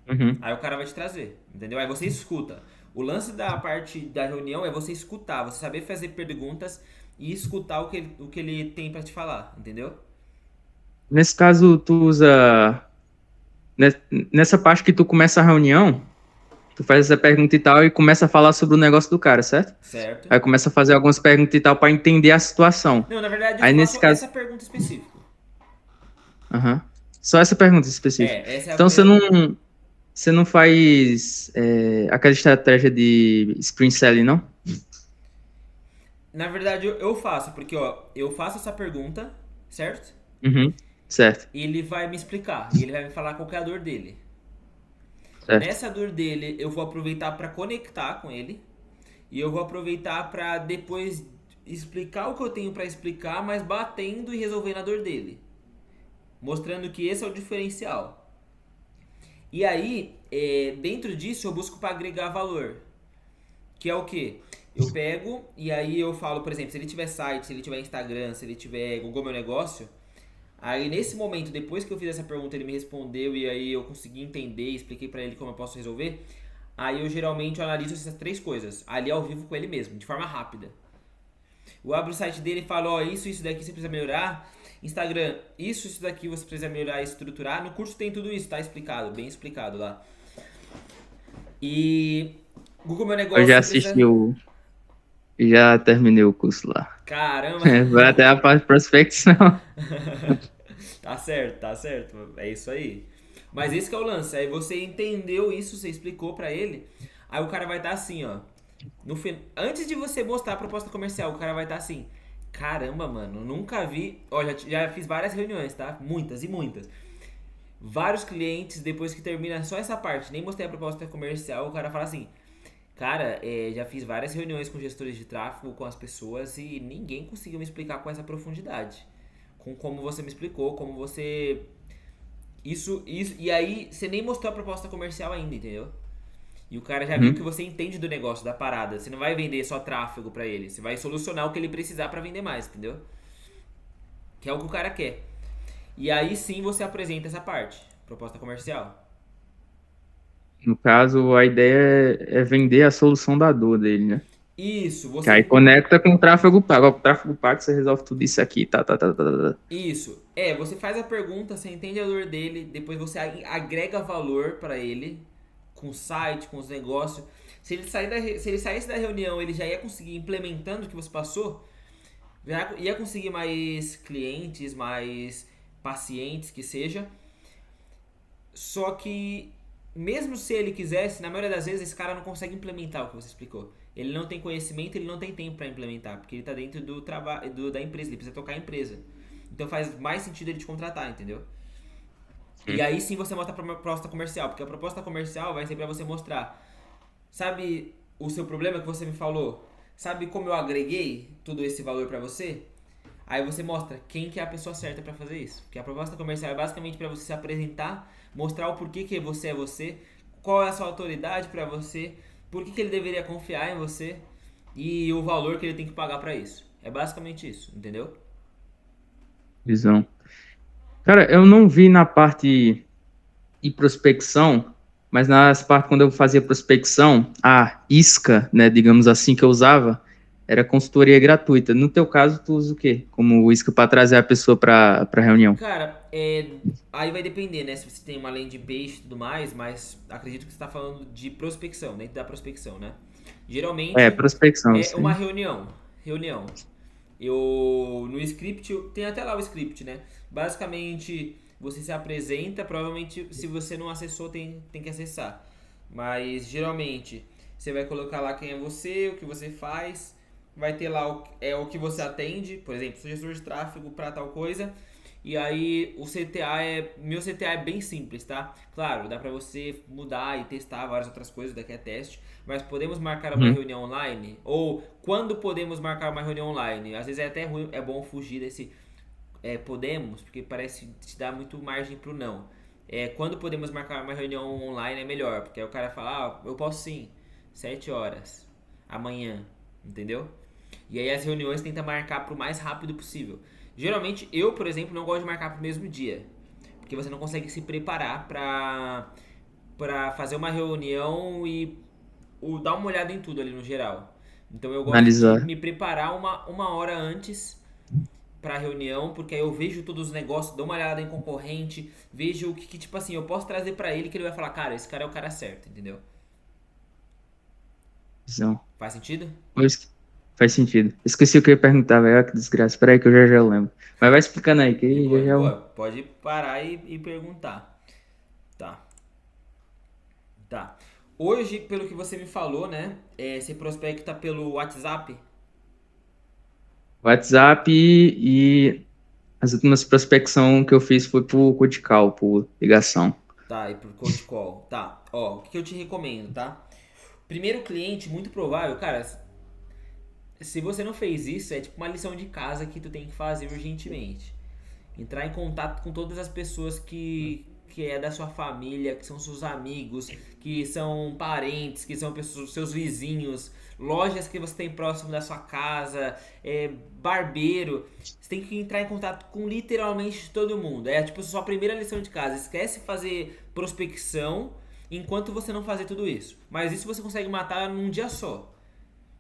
Uhum. Aí o cara vai te trazer, entendeu? Aí você escuta. O lance da parte da reunião é você escutar, você saber fazer perguntas e escutar o que ele tem pra te falar, entendeu? Nesse caso, tu usa. Nessa parte que tu começa a reunião, tu faz essa pergunta e tal e começa a falar sobre o negócio do cara, certo? Certo? Aí começa a fazer algumas perguntas e tal pra entender a situação. Não, na verdade Aí eu nesse faço caso. essa pergunta específica. Aham. Só essa pergunta específica. Essa é a Então primeira. você não faz aquela estratégia de sprint selling, não? Na verdade eu faço, porque ó, eu faço essa pergunta, certo? Uhum. Certo, E ele vai me explicar, e ele vai me falar qual que é a dor dele. certo. Nessa dor dele, eu vou aproveitar para conectar com ele, e eu vou aproveitar para depois explicar o que eu tenho para explicar, mas batendo e resolvendo a dor dele, mostrando que esse é o diferencial. E aí, dentro disso, eu busco para agregar valor, que é o quê? Eu pego e aí eu falo, por exemplo, se ele tiver site, se ele tiver Instagram, se ele tiver Google Meu Negócio, aí nesse momento, depois que eu fiz essa pergunta, ele me respondeu e aí eu consegui entender, expliquei pra ele como eu posso resolver. Aí eu geralmente analiso essas três coisas, ali ao vivo com ele mesmo, de forma rápida. Eu abro o site dele e falo, ó, isso daqui você precisa melhorar. Instagram, isso daqui você precisa melhorar e estruturar. No curso tem tudo isso, tá explicado, bem explicado lá. E Google Meu Eu Negócio já você assisti precisa... Já terminei o curso lá. Caramba! Vai até a parte de prospecção. Tá certo, tá certo. É isso aí. Mas esse que é o lance. Aí você entendeu isso, você explicou pra ele. Aí o cara vai estar assim, ó. Antes de você mostrar a proposta comercial, o cara vai estar assim. Caramba, mano, nunca vi. Ó, já fiz várias reuniões, tá? Muitas e muitas. Vários clientes, depois que termina só essa parte, nem mostrei a proposta comercial, o cara fala assim. Cara, já fiz várias reuniões com gestores de tráfego, com as pessoas e ninguém conseguiu me explicar com essa profundidade. Com como você me explicou, como você. Isso. E aí, você nem mostrou a proposta comercial ainda, entendeu? E o cara já viu que Uhum. você entende do negócio, da parada. Você não vai vender só tráfego pra ele. Você vai solucionar o que ele precisar pra vender mais, entendeu? Que é o que o cara quer. E aí sim você apresenta essa parte, proposta comercial. No caso, a ideia é vender a solução da dor dele, né? Isso, Que aí você. conecta com o tráfego pago. Ó, com o tráfego pago você resolve tudo isso aqui, tá. Isso. Você faz a pergunta, você entende a dor dele, depois você agrega valor pra ele com o site, com os negócios. Se ele saísse da reunião, ele já ia conseguir implementando o que você passou, já ia conseguir mais clientes, mais pacientes que seja. Só que mesmo se ele quisesse, na maioria das vezes esse cara não consegue implementar o que você explicou. Ele não tem conhecimento, ele não tem tempo para implementar, porque ele tá dentro do trabalho da empresa, ele precisa tocar a empresa. Então faz mais sentido ele te contratar, entendeu? E aí sim você mostra a proposta comercial, porque a proposta comercial vai ser para você mostrar, sabe o seu problema que você me falou? Sabe como eu agreguei todo esse valor para você? Aí você mostra quem que é a pessoa certa para fazer isso. Porque a proposta comercial é basicamente para você se apresentar, mostrar o porquê que você é você, qual é a sua autoridade para você, por que ele deveria confiar em você e o valor que ele tem que pagar para isso. É basicamente isso, entendeu? Visão. Cara, eu não vi na parte de prospecção, mas nas partes quando eu fazia prospecção, a isca, né, digamos assim, que eu usava, era consultoria gratuita. No teu caso, tu usa o quê? Como isca para trazer a pessoa para reunião? Cara, aí vai depender, né? Se você tem uma landing page e tudo mais, mas acredito que você está falando de prospecção, dentro da prospecção, né? É, Geralmente prospecção, é uma sim. reunião. Reunião. Eu no script, tem até lá o script, né? Basicamente, você se apresenta, provavelmente se você não acessou, tem que acessar. Mas geralmente você vai colocar lá quem é você, o que você faz, vai ter lá o que você atende, por exemplo, sou gestor de tráfego para tal coisa. E aí o CTA meu CTA é bem simples, tá? Claro, dá pra você mudar e testar várias outras coisas, daqui a teste, mas podemos marcar uma Uhum. reunião online? Ou quando podemos marcar uma reunião online? Às vezes é até ruim, é bom fugir desse podemos, porque parece te dá muito margem pro não. Quando podemos marcar uma reunião online é melhor, porque aí o cara fala, eu posso sim, 7 horas, amanhã, entendeu? E aí as reuniões tenta marcar pro mais rápido possível. Geralmente eu, por exemplo, não gosto de marcar pro mesmo dia, porque você não consegue se preparar pra fazer uma reunião e dar uma olhada em tudo ali no geral. Então eu gosto de Analisar. me preparar uma hora antes pra reunião, porque aí eu vejo todos os negócios, dou uma olhada em concorrente, vejo o que tipo assim, eu posso trazer pra ele que ele vai falar, cara, esse cara é o cara certo, entendeu? Visão. Faz sentido? Pois, faz sentido. Esqueci o que eu ia perguntar, velho. Que desgraça. Espera aí que eu já lembro. Mas vai explicando aí, que De aí boa, já de já boa. Pode parar e perguntar. Tá, tá. Hoje, pelo que você me falou, né? Você prospecta pelo WhatsApp? WhatsApp e as últimas prospecção que eu fiz foi por Cold Call, por ligação. Tá, e por cold call. Tá, ó, o que eu te recomendo, tá? Primeiro cliente, muito provável, cara, se você não fez isso, é tipo uma lição de casa que tu tem que fazer urgentemente. Entrar em contato com todas as pessoas que é da sua família, que são seus amigos, que são parentes, que são pessoas, seus vizinhos, lojas que você tem próximo da sua casa, barbeiro. Você tem que entrar em contato com literalmente todo mundo. É tipo sua primeira lição de casa. Esquece fazer prospecção enquanto você não fazer tudo isso. Mas isso você consegue matar num dia só.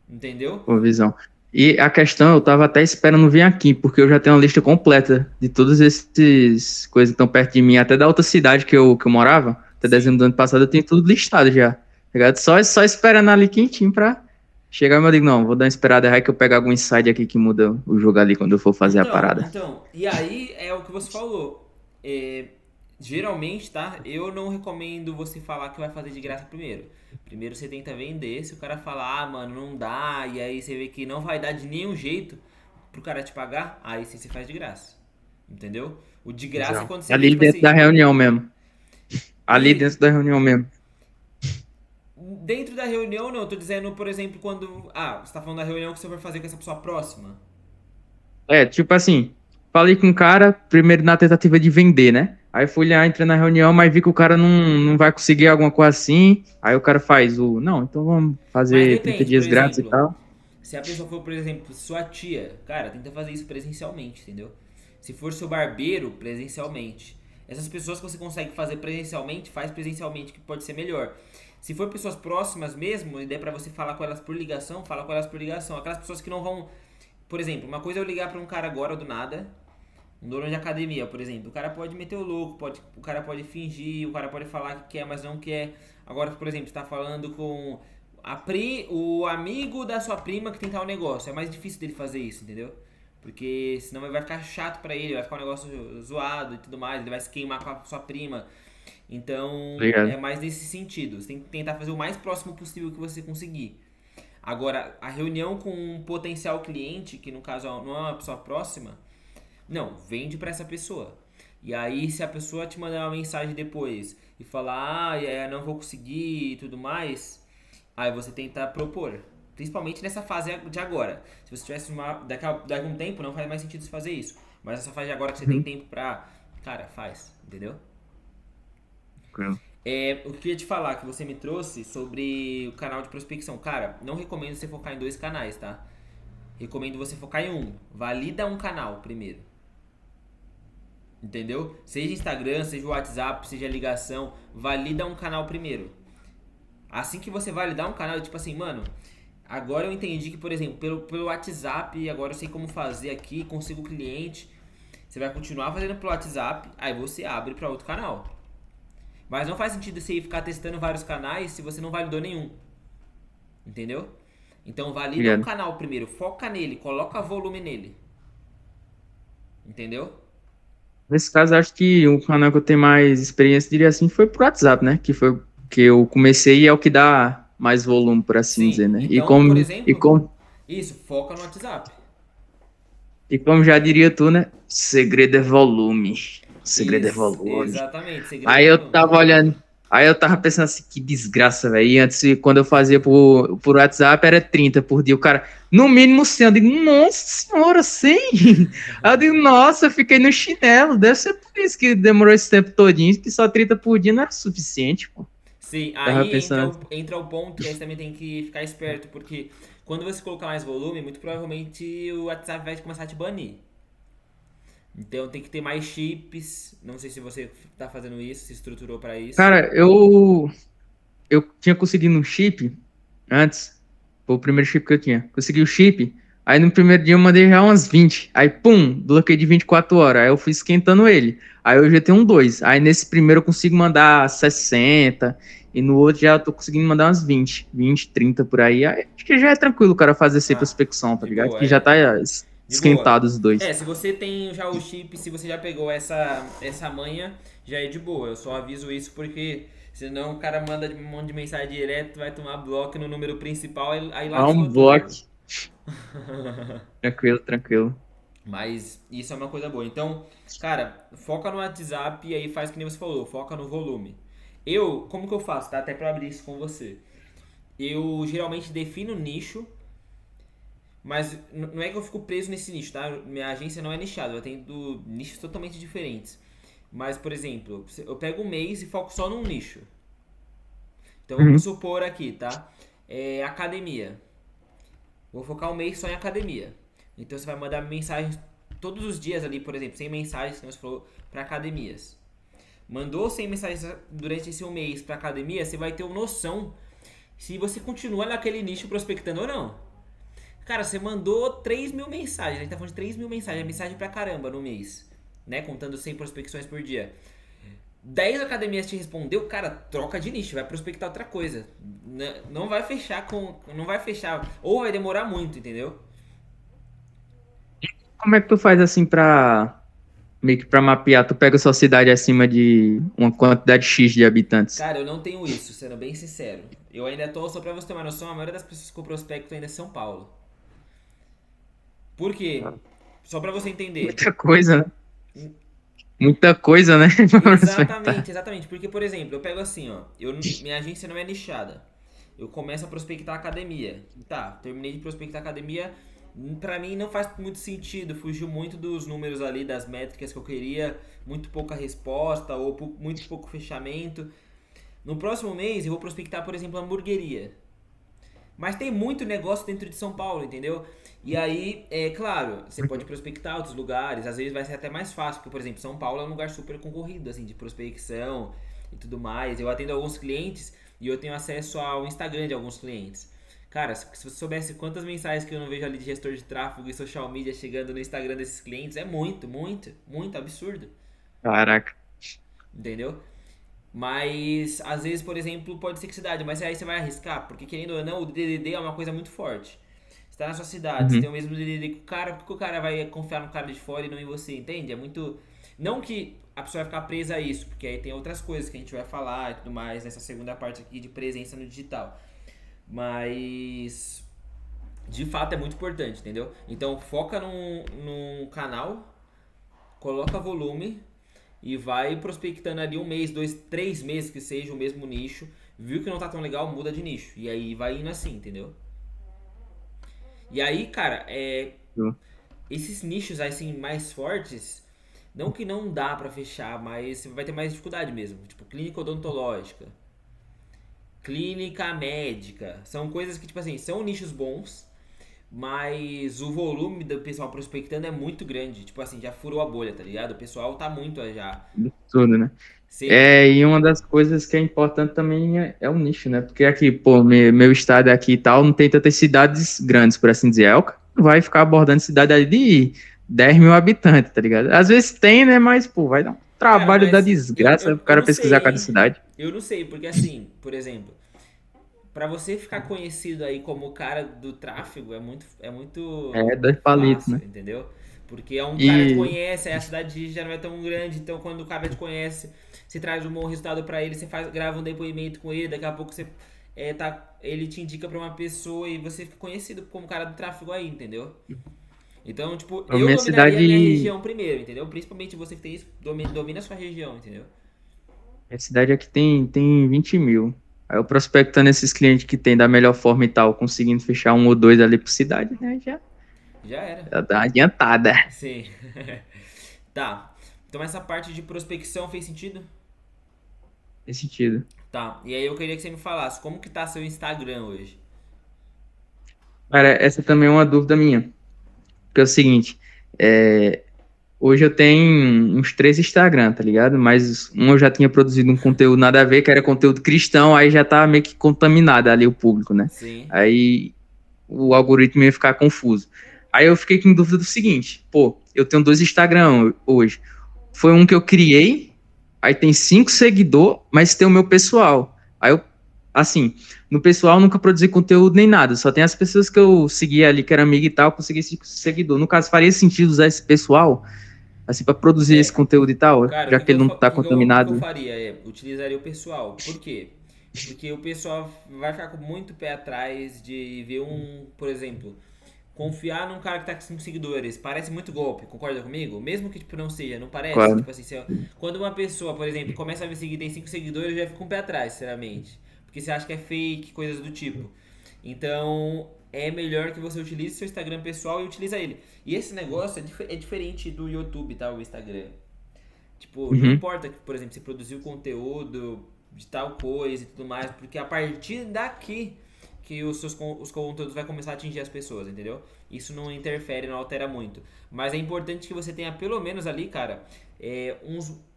Entendeu? Boa visão. E a questão, eu tava até esperando vir aqui, porque eu já tenho uma lista completa de todos esses coisas que estão perto de mim, até da outra cidade que eu morava, até dezembro Sim. do ano passado, eu tenho tudo listado já. Tá ligado? Só esperando ali quentinho pra chegar, mas eu digo, não, vou dar uma esperada aí que eu pegar algum insight aqui que muda o jogo ali quando eu for fazer a parada. E aí é o que você falou. É, geralmente, tá? Eu não recomendo você falar que vai fazer de graça primeiro. Primeiro você tenta vender. Se o cara falar, mano, não dá, e aí você vê que não vai dar de nenhum jeito pro cara te pagar, aí sim você faz de graça. Entendeu? O de graça é Visão. quando você vê, Ali tipo dentro da assim. reunião mesmo. Ali E dentro da reunião mesmo. dentro da reunião, não, eu tô dizendo, por exemplo, quando. Ah, você tá falando da reunião que você vai fazer com essa pessoa próxima. É, tipo assim, falei com o cara, primeiro na tentativa de vender, né? Aí fui lá, entrei na reunião, mas vi que o cara não vai conseguir alguma coisa assim. Aí o cara faz o, não, então vamos Mas fazer 30 depende, por dias grátis e exemplo, tal. se a pessoa for, por exemplo, sua tia, cara, tenta fazer isso presencialmente, entendeu? Se for seu barbeiro, presencialmente. Essas pessoas que você consegue fazer presencialmente, faz presencialmente, que pode ser melhor. Se for pessoas próximas mesmo, e der pra você falar com elas por ligação, fala com elas por ligação. Aquelas pessoas que não vão. Por exemplo, uma coisa é eu ligar pra um cara agora do nada, um dono de academia, por exemplo. O cara pode meter o louco, o cara pode fingir, o cara pode falar que quer, mas não quer. Agora, por exemplo, você tá falando com o amigo da sua prima que tem tal negócio. É mais difícil dele fazer isso, entendeu? Porque senão vai ficar chato pra ele, vai ficar um negócio zoado e tudo mais, ele vai se queimar com a sua prima. Então, é Obrigado. mais nesse sentido. Você tem que tentar fazer o mais próximo possível que você conseguir. Agora, a reunião com um potencial cliente, que no caso não é uma pessoa próxima, não, vende pra essa pessoa. E aí, se a pessoa te mandar uma mensagem depois e falar, não vou conseguir e tudo mais, aí você tenta propor. Principalmente nessa fase de agora. Se você tivesse daqui a um tempo, não faz mais sentido você fazer isso. Mas nessa fase de agora que você tem Uhum. tempo pra. Cara, faz, entendeu? Tranquilo. O que eu ia te falar que você me trouxe sobre o canal de prospecção. Cara, não recomendo você focar em dois canais, tá? Recomendo você focar em um. Valida um canal primeiro. Entendeu? Seja Instagram, seja WhatsApp, seja ligação, valida um canal primeiro. Assim que você validar um canal, tipo assim, mano, Agora eu entendi que, por exemplo, pelo WhatsApp, agora eu sei como fazer aqui, consigo cliente. Você vai continuar fazendo pelo WhatsApp, aí você abre para outro canal. Mas não faz sentido você ficar testando vários canais se você não validou nenhum. Entendeu? Então valida um Ligado? canal primeiro, foca nele, coloca volume nele. Entendeu? Nesse caso, acho que o canal que eu tenho mais experiência, diria assim, foi pro WhatsApp, né? Que foi o que eu comecei e é o que dá mais volume, por assim dizer, Sim, né? então, por exemplo, isso, foca no WhatsApp. E como já diria tu, né? Segredo é volume. Segredo é Isso, volume. exatamente, segredo Aí é eu volume. tava olhando, aí eu tava pensando assim, que desgraça, velho. E antes, quando eu fazia por WhatsApp, era 30 por dia. O cara, no mínimo 100. Eu digo, nossa senhora, 100? Aí eu digo, nossa, eu fiquei no chinelo. Deve ser por isso que demorou esse tempo todinho, que só 30 por dia não era suficiente, pô. Sim, Tava aí entra pensando. entra o ponto que aí você também tem que ficar esperto, porque quando você colocar mais volume, muito provavelmente o WhatsApp vai começar a te banir. Então tem que ter mais chips. Não sei se você tá fazendo isso, se estruturou para isso. Cara, eu tinha conseguido um chip antes. Foi o primeiro chip que eu tinha. Consegui o chip. Aí no primeiro dia eu mandei já umas 20. Aí, pum, bloqueei de 24 horas. Aí eu fui esquentando ele. Aí hoje eu tenho um 2. Aí nesse primeiro eu consigo mandar 60. E no outro já eu tô conseguindo mandar umas 20, 30 por aí. Aí acho que já é tranquilo o cara fazer essa Ah, prospecção, tá de ligado? boa, Que já é. tá De boa. esquentado os dois. É, se você tem já o chip, se você já pegou essa manha, já é de boa. Eu só aviso isso porque senão o cara manda um monte de mensagem direto, vai tomar bloco no número principal, aí Ah, um lascou bloco. tudo. Tranquilo, tranquilo. Mas isso é uma coisa boa. Então, cara, foca no WhatsApp e aí faz que nem você falou, foca no volume. Como que eu faço, tá? Até pra abrir isso com você. Eu geralmente defino nicho, mas não é que eu fico preso nesse nicho, tá? Minha agência não é nichada, eu tenho nichos totalmente diferentes. Mas, por exemplo, eu pego um mês e foco só num nicho. Então vamos Uhum. supor aqui, tá? Academia. Vou focar um mês só em academia. Então você vai mandar mensagens todos os dias ali, por exemplo, 100 mensagens, como você falou, para academias. Mandou 100 mensagens durante esse um mês para academia, você vai ter uma noção se você continua naquele nicho prospectando ou não. Cara, você mandou 3.000 mensagens, a gente tá falando de 3.000 mensagens, é mensagem pra caramba no mês, né? Contando 100 prospecções por dia. 10 academias te respondeu, cara, troca de nicho, vai prospectar outra coisa. Não vai fechar com. Não vai fechar. Ou vai demorar muito, entendeu? Como é que tu faz assim pra meio que pra mapear? Tu pega sua cidade acima de uma quantidade X de habitantes. Cara, eu não tenho isso, sendo bem sincero. Eu ainda tô, só pra você ter uma noção, a maioria das pessoas que eu prospecto ainda é São Paulo. Por quê? Só pra você entender. Muita coisa, né? Muita coisa, né? Pra prospectar. Exatamente, exatamente. Porque, por exemplo, eu pego assim, ó. Minha agência não é nichada. Eu começo a prospectar academia. Tá, terminei de prospectar academia. Pra mim não faz muito sentido. Fugiu muito dos números ali, das métricas que eu queria. Muito pouca resposta ou muito pouco fechamento. No próximo mês eu vou prospectar, por exemplo, hamburgueria. Mas tem muito negócio dentro de São Paulo, entendeu? E aí, é claro, você pode prospectar outros lugares, às vezes vai ser até mais fácil, porque, por exemplo, São Paulo é um lugar super concorrido, assim, de prospecção e tudo mais. Eu atendo alguns clientes e eu tenho acesso ao Instagram de alguns clientes. Cara, se você soubesse quantas mensagens que eu não vejo ali de gestor de tráfego e social media chegando no Instagram desses clientes, é muito, muito, muito absurdo, Caraca. entendeu? Mas às vezes, por exemplo, pode ser que cidade, mas aí você vai arriscar, porque querendo ou não, o DDD é uma coisa muito forte. Você tá na sua cidade, você tem Uhum. o mesmo DDD que o cara, por que o cara vai confiar no cara de fora e não em você, entende? É muito. Não que a pessoa vai ficar presa a isso, porque aí tem outras coisas que a gente vai falar e tudo mais nessa segunda parte aqui de presença no digital. Mas. De fato é muito importante, entendeu? Então foca num canal, coloca volume e vai prospectando ali um mês, dois, 3 meses que seja o mesmo nicho. Viu que não tá tão legal, muda de nicho. E aí vai indo assim, entendeu? E aí, cara, esses nichos assim mais fortes, não que não dá pra fechar, mas você vai ter mais dificuldade mesmo. Tipo, clínica odontológica, clínica médica. São coisas que, tipo assim, são nichos bons, mas o volume do pessoal prospectando é muito grande. Tipo assim, já furou a bolha, tá ligado? O pessoal tá muito já. Tudo, né? Sim, E uma das coisas que é importante também é o nicho, né? Porque aqui, pô, meu estado aqui e tal, não tem tantas cidades grandes, por assim dizer. Aí o cara não vai ficar abordando cidade ali de 10 mil habitantes, tá ligado? Às vezes tem, né? Mas, pô, vai dar um cara, trabalho da mas desgraça o eu cara não pesquisar sei, cada hein? cidade. Eu não sei, porque assim, por exemplo, pra você ficar conhecido aí como o cara do tráfego é muito É, dois palitos, fácil, né? entendeu? Porque é um cara que te E conhece, aí a cidade já não é tão grande, então quando o cara te conhece, você traz um bom resultado pra ele, você grava um depoimento com ele, daqui a pouco ele te indica pra uma pessoa e você fica conhecido como cara do tráfego aí, entendeu? Então, tipo, a eu minha dominaria a minha cidade, região primeiro, entendeu? Principalmente você que tem isso, domina a sua região, entendeu? minha cidade aqui tem 20 mil. Aí eu prospectando esses clientes que tem da melhor forma e tal, conseguindo fechar um ou dois ali por cidade, né? Já era. Já dá uma adiantada. Sim. Tá. Então essa parte de prospecção fez sentido? Nesse sentido. Tá. E aí eu queria que você me falasse como que tá seu Instagram hoje. Cara, essa também é uma dúvida minha. Porque é o seguinte, é, hoje eu tenho uns três Instagram, tá ligado? Mas um eu já tinha produzido um conteúdo nada a ver, que era conteúdo cristão, aí já tá meio que contaminado ali o público, né? Sim. Aí o algoritmo ia ficar confuso. Aí eu fiquei com dúvida do seguinte, pô, eu tenho dois Instagram hoje. Foi um que eu criei, aí tem 5 seguidores, mas tem o meu pessoal. Aí eu, assim, no pessoal eu nunca produzi conteúdo nem nada, só tem as pessoas que eu segui ali, que era amiga e tal, consegui 5 seguidores. No caso, faria sentido usar esse pessoal, assim, para produzir esse É. conteúdo e tal, Cara, já que ele não tá o que que eu contaminado. faria? Utilizaria o pessoal. Por quê? Porque o pessoal vai ficar com muito pé atrás de ver por exemplo, confiar num cara que tá com 5 seguidores. Parece muito golpe, concorda comigo? Mesmo que tipo, não seja, não parece? Claro. Tipo assim, quando uma pessoa, por exemplo, começa a me seguir e tem 5 seguidores, eu já fico com o pé atrás, sinceramente. Porque você acha que é fake, coisas do tipo. Então, é melhor que você utilize seu Instagram pessoal e utilize ele. E esse negócio é diferente do YouTube, tá? O Instagram. Tipo, não Uhum. importa que, por exemplo, você produziu conteúdo de tal coisa e tudo mais, porque a partir daqui que os conteúdos vai começar a atingir as pessoas, entendeu? Isso não interfere, não altera muito. Mas é importante que você tenha pelo menos ali, cara,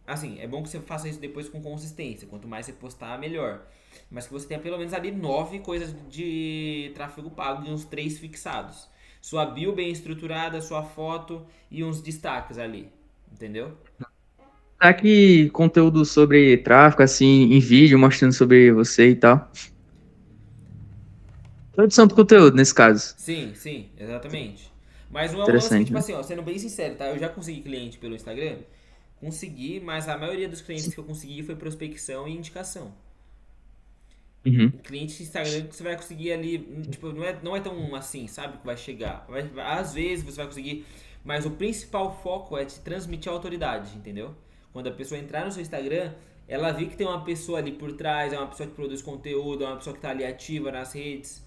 assim, é bom que você faça isso depois com consistência. Quanto mais você postar, melhor. Mas que você tenha pelo menos ali 9 coisas de tráfego pago e uns 3 fixados. Sua bio bem estruturada, sua foto e uns destaques ali. Entendeu? Tá que conteúdo sobre tráfico, assim, em vídeo, mostrando sobre você e tal. Produção de conteúdo, nesse caso. Sim, sim, exatamente. Mas não é um lance que, Interessante, tipo né? assim, ó, sendo bem sincero, tá? Eu já consegui cliente pelo Instagram, consegui, mas a maioria dos clientes que eu consegui foi prospecção e indicação. Uhum. Cliente de Instagram que você vai conseguir ali, tipo, não é tão assim, sabe, que vai chegar. Às vezes você vai conseguir, mas o principal foco é te transmitir autoridade, entendeu? Quando a pessoa entrar no seu Instagram, ela vê que tem uma pessoa ali por trás, é uma pessoa que produz conteúdo, é uma pessoa que tá ali ativa nas redes,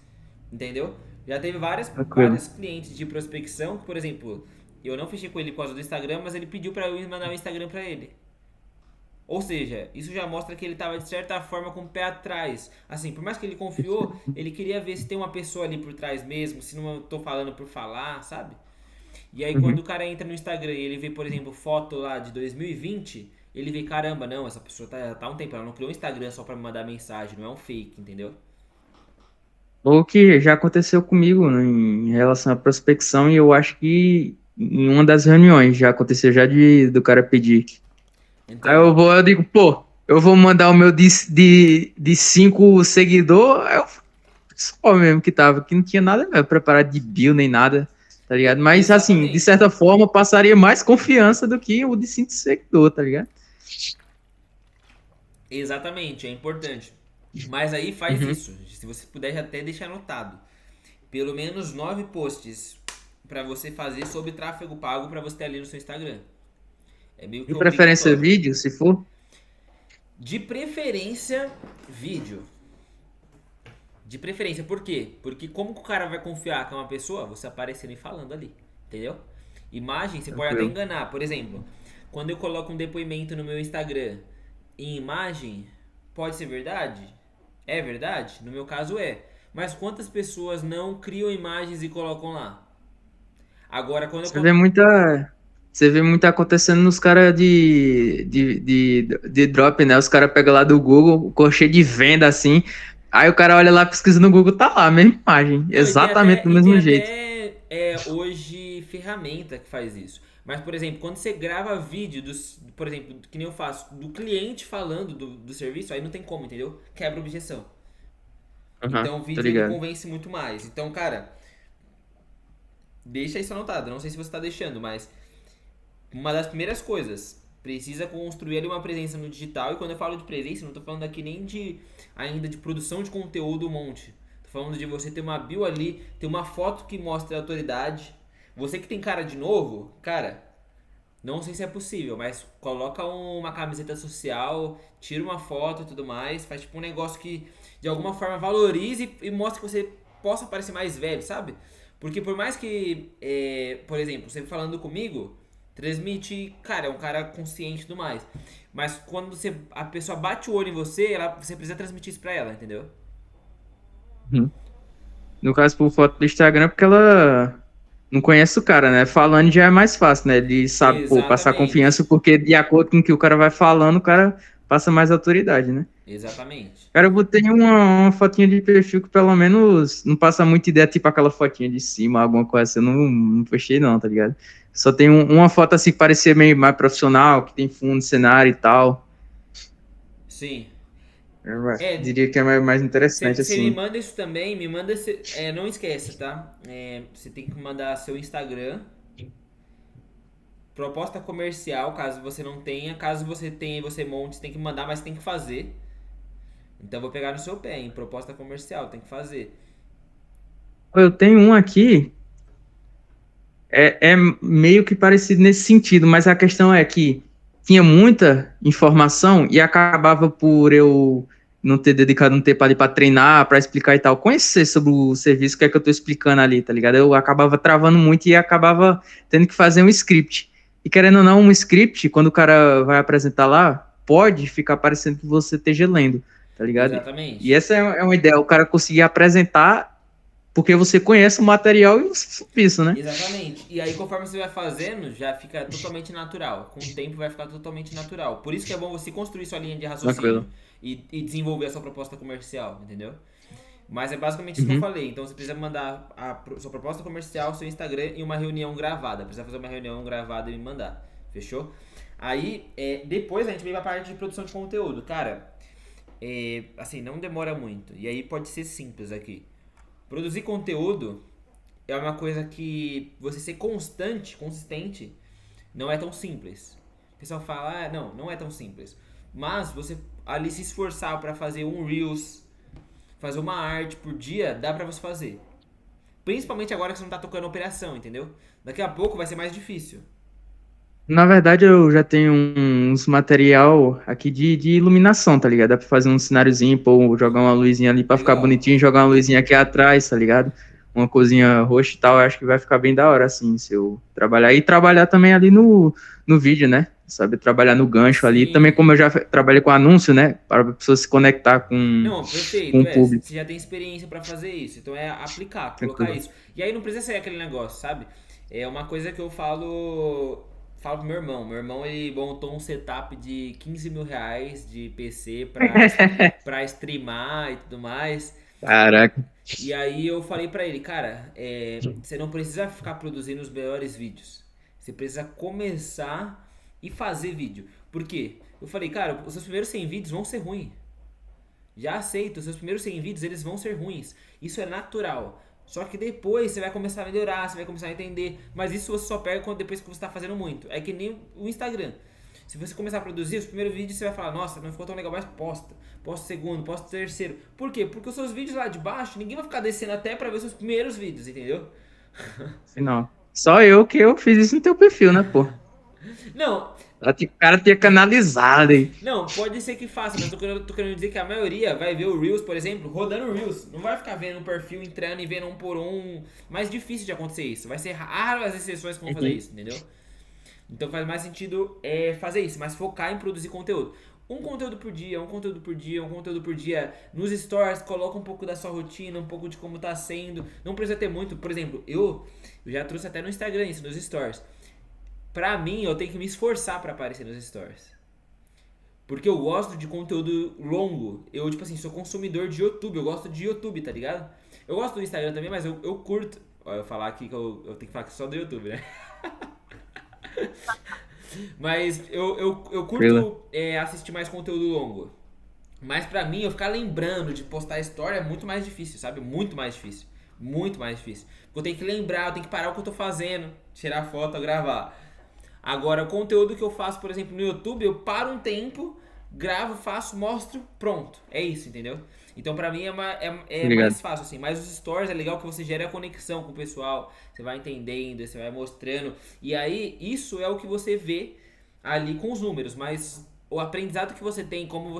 entendeu? Já teve Tranquilo. vários clientes de prospecção que, por exemplo, eu não fechei com ele por causa do Instagram, mas ele pediu pra eu mandar o Instagram pra ele. Ou seja, isso já mostra que ele estava de certa forma com o pé atrás. Assim, por mais que ele confiou, ele queria ver se tem uma pessoa ali por trás mesmo, se não eu tô falando por falar, sabe? E aí quando Uhum. o cara entra no Instagram e ele vê, por exemplo, foto lá de 2020, ele vê, caramba, não, essa pessoa tá há um tempo, ela não criou um Instagram só pra me mandar mensagem, não é um fake, entendeu? O que já aconteceu comigo, né, em relação à prospecção, e eu acho que em uma das reuniões já aconteceu já do cara pedir. Aí Então, eu digo, pô, eu vou mandar o meu de 5 seguidores, aí eu só mesmo que tava, que não tinha nada preparado de bio nem nada, tá ligado? Mas assim, de exatamente. certa forma, passaria mais confiança do que o de 5 seguidores, tá ligado? Exatamente, é importante. Mas aí faz Uhum. isso. Se você puder já até deixar anotado. Pelo menos 9 posts para você fazer sobre tráfego pago para você ter ali no seu Instagram. É meio De que preferência obrigatório. vídeo, se for. De preferência, vídeo. De preferência, por quê? Porque como que o cara vai confiar que é uma pessoa? Você aparecendo e falando ali, entendeu? Imagem, você pode até Tranquilo. enganar. Por exemplo, quando eu coloco um depoimento no meu Instagram em imagem, pode ser verdade? É verdade? No meu caso é. Mas quantas pessoas não criam imagens e colocam lá? Agora, quando eu... Você vê muita. Você vê muito acontecendo nos caras de drop, né? Os caras pegam lá do Google, o corchê de venda assim. Aí o cara olha lá, pesquisa no Google, tá lá, a mesma imagem. Não, Exatamente do e tem mesmo jeito. até hoje ferramenta que faz isso. Mas, por exemplo, quando você grava vídeo, por exemplo, que nem eu faço, do cliente falando do serviço, aí não tem como, entendeu? Quebra a objeção. Aham, Então o tô vídeo ele ligado. convence muito mais. Então, cara, deixa isso anotado. Não sei se você tá deixando, mas uma das primeiras coisas, precisa construir ali uma presença no digital. E quando eu falo de presença, não tô falando aqui nem de ainda de produção de conteúdo um monte. Tô falando de você ter uma bio ali, ter uma foto que mostre a autoridade. Você que tem cara de novo, cara, não sei se é possível, mas coloca uma camiseta social, tira uma foto e tudo mais, faz tipo um negócio que de alguma forma valorize e mostre que você possa parecer mais velho, sabe? Porque por mais que, por exemplo, você falando comigo, transmite, cara, é um cara consciente e tudo mais. Mas quando a pessoa bate o olho em você, você precisa transmitir isso pra ela, entendeu? Uhum. No caso, por foto do Instagram, porque ela não conhece o cara, né? Falando já é mais fácil, né? Ele sabe, pô, passar confiança, Exatamente. porque de acordo com o que o cara vai falando, o cara passa mais autoridade, né? Exatamente. Cara, eu botei uma fotinha de perfil que pelo menos não passa muita ideia, tipo aquela fotinha de cima, alguma coisa assim. Eu não postei, não, tá ligado? Só tem uma foto assim que parecia meio mais profissional, que tem fundo, cenário e tal. Sim. Eu É, diria que é mais interessante, você me assim. manda isso também, me manda. Não esqueça, tá? Você tem que mandar seu Instagram, proposta comercial, caso você não tenha. Caso você tenha e você monte, você tem que mandar, mas tem que fazer. Então eu vou pegar no seu pé, em proposta comercial, tem que fazer. Eu tenho um aqui, é meio que parecido nesse sentido, mas a questão é que tinha muita informação e acabava por eu não ter dedicado um tempo ali para treinar, para explicar e tal, conhecer sobre o serviço que é que eu tô explicando ali, tá ligado? Eu acabava travando muito e acabava tendo que fazer um script. E querendo ou não, um script, quando o cara vai apresentar lá, pode ficar parecendo que você esteja lendo, tá ligado? E Exatamente. essa é uma ideia, o cara conseguir apresentar porque você conhece o material e o serviço, né? Exatamente. E aí, conforme você vai fazendo, já fica totalmente natural. Com o tempo vai ficar totalmente natural. Por isso que é bom você construir sua linha de raciocínio Tranquilo. e desenvolver a sua proposta comercial, entendeu? Mas é basicamente isso que eu Uhum. falei. Então você precisa mandar sua proposta comercial, seu Instagram e uma reunião gravada. Precisa fazer uma reunião gravada e me mandar. Fechou? Aí, depois a gente vem pra parte de produção de conteúdo. Cara, assim, não demora muito. E aí pode ser simples aqui. Produzir conteúdo é uma coisa que você ser constante, consistente, não é tão simples. O pessoal fala, não é tão simples. Mas você ali se esforçar para fazer um Reels, fazer uma arte por dia, dá pra você fazer. Principalmente agora que você não tá tocando operação, entendeu? Daqui a pouco vai ser mais difícil. Na verdade, eu já tenho uns material aqui de iluminação, tá ligado? Dá pra fazer um cenáriozinho, pô, jogar uma luzinha ali pra ficar Legal. bonitinho, jogar uma luzinha aqui atrás, tá ligado? Uma coisinha roxa e tal, eu acho que vai ficar bem da hora, assim, se eu trabalhar. E trabalhar também ali no vídeo, né? Sabe, trabalhar no gancho ali. Também, Sim. como eu já trabalhei com anúncio, né? Para a pessoa se conectar Não, com perfeito. o público. Você já tem experiência pra fazer isso. Então é aplicar, colocar Tranquilo. isso. E aí não precisa ser aquele negócio, sabe? É uma coisa que eu falo pro meu irmão. Meu irmão, ele montou um setup de 15 mil reais de PC pra streamar e tudo mais. Caraca. E aí eu falei pra ele, cara, você não precisa ficar produzindo os melhores vídeos. Você precisa começar e fazer vídeo. Por quê? Eu falei, cara, os seus primeiros 100 vídeos vão ser ruins. Já aceito, os seus primeiros 100 vídeos eles vão ser ruins. Isso é natural. Só que depois você vai começar a melhorar, você vai começar a entender. Mas isso você só pega depois que você está fazendo muito. É que nem o Instagram. Se você começar a produzir, os primeiros vídeos você vai falar, nossa, não ficou tão legal, mas posta. Posta o segundo, posta o terceiro. Por quê? Porque os seus vídeos lá de baixo, ninguém vai ficar descendo até pra ver os seus primeiros vídeos, entendeu? Não. Só eu que eu fiz isso no teu perfil, né, pô? Não, O cara tinha canalizado aí. não, pode ser que faça, mas tô querendo dizer que a maioria vai ver o Reels, por exemplo, rodando o Reels. Não vai ficar vendo o perfil entrando e vendo um por um. Mais difícil de acontecer isso. Vai ser raras as exceções que vão fazer Uhum. isso, entendeu? Então faz mais sentido fazer isso, mas focar em produzir conteúdo. Um conteúdo por dia, um conteúdo por dia, um conteúdo por dia. Nos stories, coloca um pouco da sua rotina, um pouco de como tá sendo. Não precisa ter muito. Por exemplo, eu já trouxe até no Instagram isso, nos stories. Pra mim, eu tenho que me esforçar pra aparecer nos stories. Porque eu gosto de conteúdo longo. Eu, tipo assim, sou consumidor de YouTube. Eu gosto de YouTube, tá ligado? Eu gosto do Instagram também, mas eu curto. Ó, eu falar aqui que eu tenho que falar que só do YouTube, né? Mas eu curto assistir mais conteúdo longo. Mas pra mim, eu ficar lembrando de postar story é muito mais difícil, sabe? Muito mais difícil. Muito mais difícil. Porque eu tenho que lembrar, eu tenho que parar o que eu tô fazendo, tirar foto, gravar. Agora, o conteúdo que eu faço, por exemplo, no YouTube, eu paro um tempo, gravo, faço, mostro, pronto. É isso, entendeu? Então, pra mim, é Obrigado. mais fácil, assim. Mas os stories é legal que você gera a conexão com o pessoal. Você vai entendendo, você vai mostrando. E aí, isso é o que você vê ali com os números. Mas o aprendizado que você tem, como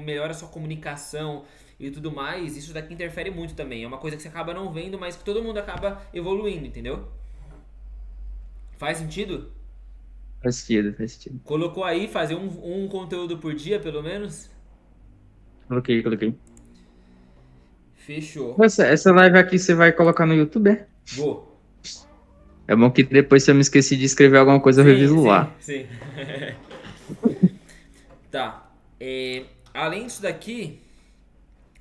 melhora a sua comunicação e tudo mais, isso daqui interfere muito também. É uma coisa que você acaba não vendo, mas que todo mundo acaba evoluindo, entendeu? Faz sentido? Faz sentido, faz sentido. Colocou aí fazer um conteúdo por dia, pelo menos? Coloquei. Fechou. Essa live aqui você vai colocar no YouTube, é? Vou. É bom que depois, se eu me esqueci de escrever alguma coisa, eu Sim, reviso sim, lá. sim. Tá. Além disso daqui,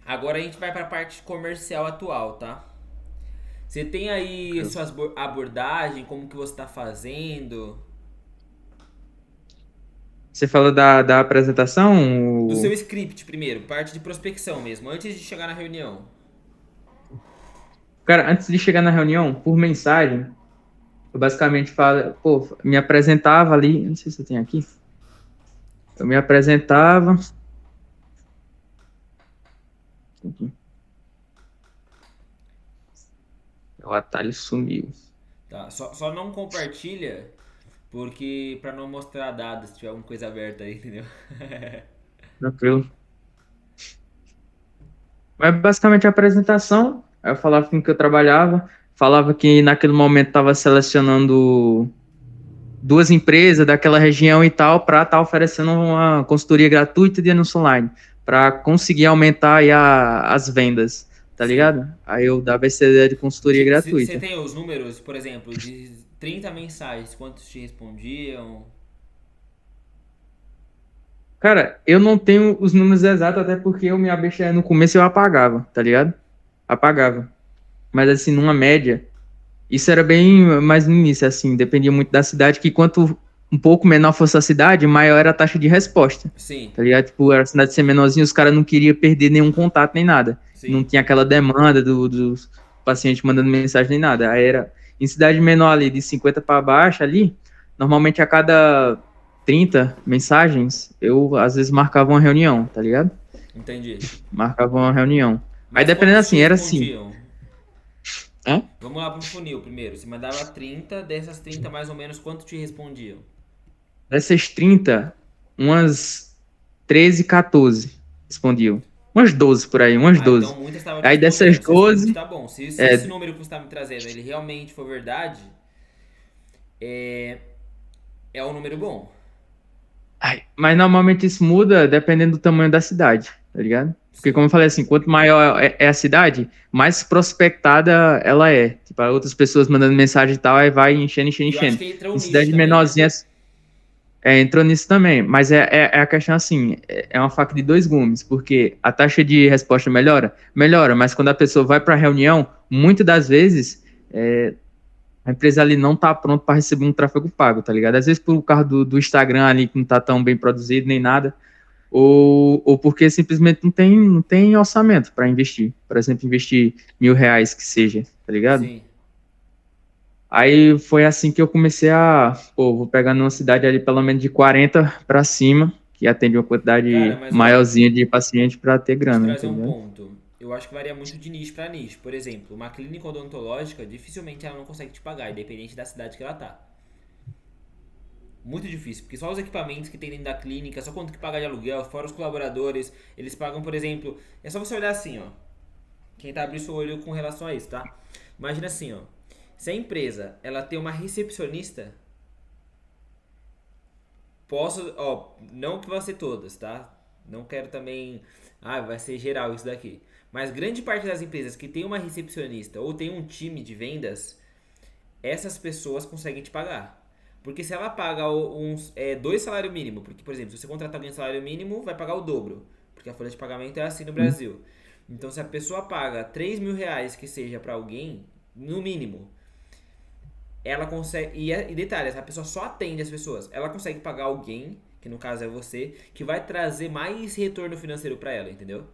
agora a gente vai para a parte comercial atual, tá? Você tem aí suas abordagem, como que você tá fazendo? Você falou da apresentação? Do seu script primeiro, parte de prospecção mesmo, antes de chegar na reunião. Cara, antes de chegar na reunião, por mensagem, eu basicamente falo, pô, me apresentava ali, não sei se eu tenho aqui. Eu me apresentava. O atalho sumiu. Tá, só não compartilha, porque pra não mostrar dados, se tiver alguma coisa aberta aí, entendeu? Tranquilo. Mas basicamente a apresentação, aí eu falava com que eu trabalhava, falava que naquele momento estava selecionando duas empresas daquela região e tal para estar oferecendo uma consultoria gratuita de anúncio online, para conseguir aumentar aí as vendas, tá Sim. ligado? Aí eu dava essa ideia de consultoria Você gratuita. tem os números, por exemplo, de 30 mensagens, quantos te respondiam? Cara, eu não tenho os números exatos, até porque eu me abexei no começo e eu apagava, tá ligado? Apagava. Mas assim, numa média, isso era bem mais no início, assim, dependia muito da cidade, que quanto um pouco menor fosse a cidade, maior era a taxa de resposta, Sim, tá ligado? Tipo, era a cidade ser menorzinha, os caras não queriam perder nenhum contato nem nada. Não sim. tinha aquela demanda dos pacientes mandando mensagem nem nada. Aí era, em cidade menor ali, de 50 para baixo ali, normalmente a cada 30 mensagens, eu às vezes marcava uma reunião, tá ligado? Entendi. Marcava uma reunião. Aí Mas dependendo quantos te assim, era assim. respondiam? Hã? Vamos lá pro funil primeiro. Você mandava 30, dessas 30 mais ou menos, quanto te respondiam? Dessas 30, umas 13, 14 respondiam. Umas 12 por aí, umas Ah, então 12. muitas estavam te Aí dessas respondendo. Seu script 12, tá bom. Se esse é, número que você tá me trazendo, ele realmente for verdade, é, é um número bom. mas normalmente isso muda dependendo do tamanho da cidade, tá ligado? Porque como Sim. eu falei assim, quanto maior é a cidade, mais prospectada ela é. Tipo, outras pessoas mandando mensagem e tal, aí vai enchendo, enchendo, E eu acho enchendo. que entra o Em nicho cidade também, né? menorzinha, entrou nisso também. Mas é a questão assim, é uma faca de dois gumes, porque a taxa de resposta melhora? Melhora, mas quando a pessoa vai para a reunião, muitas das vezes a empresa ali não tá pronta para receber um tráfego pago, tá ligado? Às vezes por causa do Instagram ali que não tá tão bem produzido nem nada, ou porque simplesmente não tem orçamento para investir. Por exemplo, investir R$ 1.000 que seja, tá ligado? Sim. Aí foi assim que eu comecei vou pegar numa cidade ali pelo menos de 40 para cima, que atende uma Cara, quantidade mas ó, maiorzinha de paciente para ter te grana, trazer tá um ligado? ponto. Eu acho que varia muito de nicho pra nicho. Por exemplo, uma clínica odontológica, dificilmente ela não consegue te pagar, independente da cidade que ela tá. Muito difícil, porque só os equipamentos que tem dentro da clínica, só quanto que paga de aluguel, fora os colaboradores, eles pagam, por exemplo, é só você olhar assim, ó. Quem tá abrindo seu olho com relação a isso, tá? Imagina assim, ó. Se a empresa, ela tem uma recepcionista posso, ó, não que vai ser todas, tá? Não quero também, vai ser geral isso daqui. Mas grande parte das empresas que tem uma recepcionista ou tem um time de vendas, essas pessoas conseguem te pagar. Porque se ela paga dois salários mínimos, porque, por exemplo, se você contratar alguém em salário mínimo, vai pagar o dobro. Porque a folha de pagamento é assim no Brasil. Então, se a pessoa paga 3 mil reais que seja pra alguém, no mínimo, ela consegue. E detalhe, a pessoa só atende as pessoas. Ela consegue pagar alguém, que no caso é você, que vai trazer mais retorno financeiro pra ela, entendeu?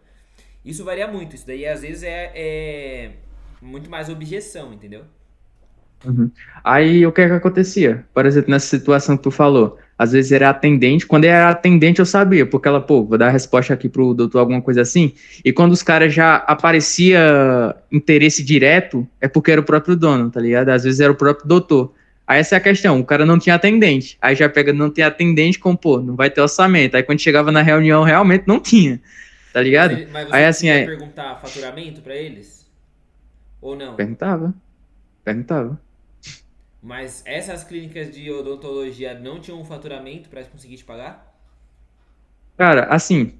Isso varia muito. Isso daí às vezes é muito mais objeção, entendeu? Uhum. Aí o que é que acontecia? Por exemplo, nessa situação que tu falou, às vezes era atendente, quando era atendente eu sabia, porque ela, pô, vou dar a resposta aqui pro doutor, alguma coisa assim, e quando os caras já aparecia interesse direto, é porque era o próprio dono, tá ligado? Às vezes era o próprio doutor. Aí essa é a questão, o cara não tinha atendente, aí já pega não tem atendente com, pô, não vai ter orçamento, aí quando chegava na reunião realmente não tinha, tá Mas, ligado? mas você Aí assim, conseguia aí, perguntar faturamento pra eles? Ou não? perguntava, perguntava. Mas essas clínicas de odontologia não tinham um faturamento pra conseguir te pagar? Cara, assim,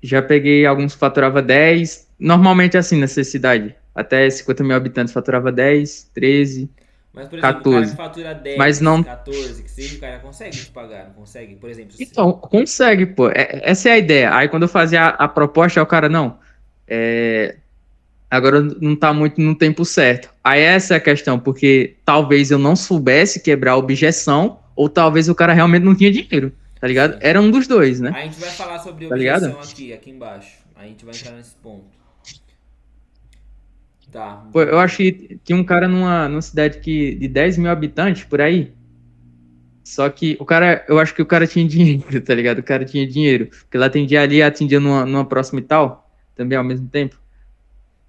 já peguei alguns que faturava 10, normalmente assim nessa cidade. Até 50 mil habitantes faturava 10, 13, Mas, por exemplo, o cara que 14. fatura Mas 10, não. 14, que seja, o cara consegue te pagar, não consegue? Por exemplo, Então, consegue, pô. Essa é a ideia. Aí quando eu fazia a proposta, o cara, não. é, Agora não tá muito no tempo certo. Aí essa é a questão, porque talvez eu não soubesse quebrar a objeção, ou talvez o cara realmente não tinha dinheiro, tá ligado? sim. Era um dos dois, né? A gente vai falar sobre Tá ligado? objeção aqui embaixo. A gente vai entrar nesse ponto. Tá, Pô, eu entendi. acho que tinha um cara numa cidade de 10 mil habitantes, por aí. Só que o cara, eu acho que o cara tinha dinheiro, tá ligado? O cara tinha dinheiro. Porque ela atendia ali, atendia numa próxima e tal, também ao mesmo tempo.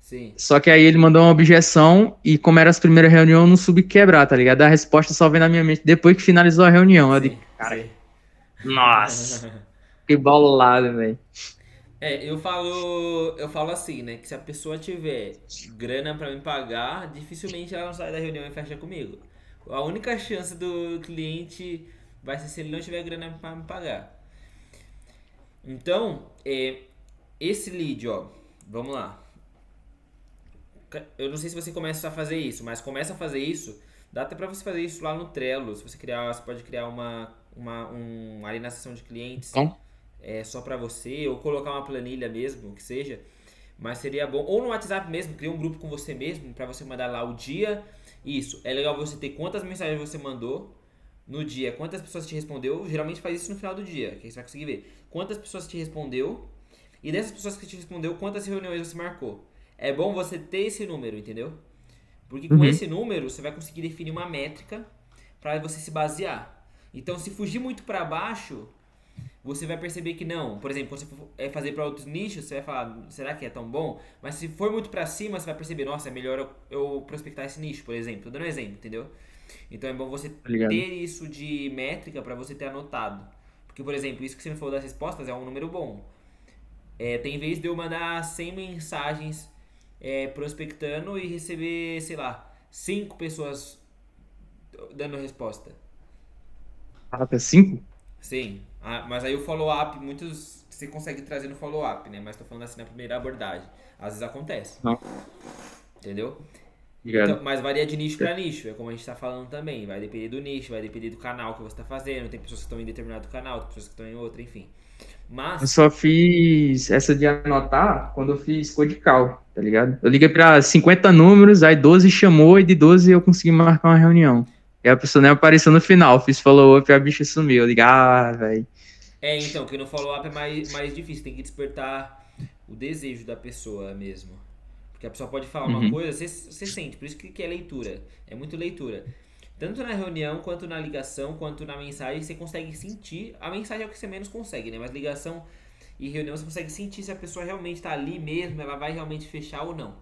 Sim, Só que aí ele mandou uma objeção e, como era as primeiras reuniões, eu não soube quebrar, tá ligado? A resposta só veio na minha mente depois que finalizou a reunião. Eu sim, disse, cara, sim. nossa, que bolado, velho. Eu falo assim, né? Que se a pessoa tiver grana pra me pagar, dificilmente ela não sai da reunião e fecha comigo. A única chance do cliente vai ser se ele não tiver grana pra me pagar. Então, esse lead, ó, vamos lá. Eu não sei se você começa a fazer isso, mas começa a fazer isso. Dá até pra você fazer isso lá no Trello. Se você pode criar ali na seção de clientes Então, só pra você, ou colocar uma planilha mesmo, que seja. Mas seria bom, ou no WhatsApp mesmo, cria um grupo com você mesmo, pra você mandar lá o dia. Isso, é legal você ter quantas mensagens você mandou no dia, quantas pessoas te respondeu. Geralmente faz isso no final do dia, que aí você vai conseguir ver quantas pessoas te respondeu. E dessas pessoas que te respondeu, quantas reuniões você marcou. É bom você ter esse número, entendeu? Porque com uhum, esse número você vai conseguir definir uma métrica para você se basear. Então, se fugir muito para baixo, você vai perceber que não. Por exemplo, quando você for fazer para outros nichos, você vai falar, será que é tão bom? Mas se for muito para cima, você vai perceber, nossa, é melhor eu prospectar esse nicho, por exemplo. Tô dando um exemplo, entendeu? Então é bom você tá ligado? ter isso de métrica para você ter anotado. Porque, por exemplo, isso que você me falou das respostas é um número bom. Tem vez de eu mandar 100 mensagens prospectando e receber, sei lá, 5 pessoas dando resposta. Caraca, 5? Sim, mas aí o follow-up, muitos você consegue trazer no follow-up, né? Mas tô falando assim na primeira abordagem. Às vezes acontece, Não, entendeu? ligado. Então, mas varia de nicho para nicho, é como a gente tá falando também. Vai depender do nicho, vai depender do canal que você tá fazendo. Tem pessoas que estão em determinado canal, tem pessoas que estão em outro, enfim. Eu Mas, só fiz essa de anotar quando eu fiz Codical, tá ligado? Eu liguei pra 50 números, aí 12 chamou e de 12 eu consegui marcar uma reunião. E a pessoa nem apareceu no final, fiz follow-up e a bicha sumiu. Eu liguei, velho. então, que no follow-up é mais difícil, tem que despertar o desejo da pessoa mesmo. Porque a pessoa pode falar uma Uhum. coisa, você sente, por isso que é leitura. É muito leitura. Tanto na reunião, quanto na ligação, quanto na mensagem, você consegue sentir. A mensagem é o que você menos consegue, né? Mas ligação e reunião você consegue sentir se a pessoa realmente tá ali mesmo, ela vai realmente fechar ou não.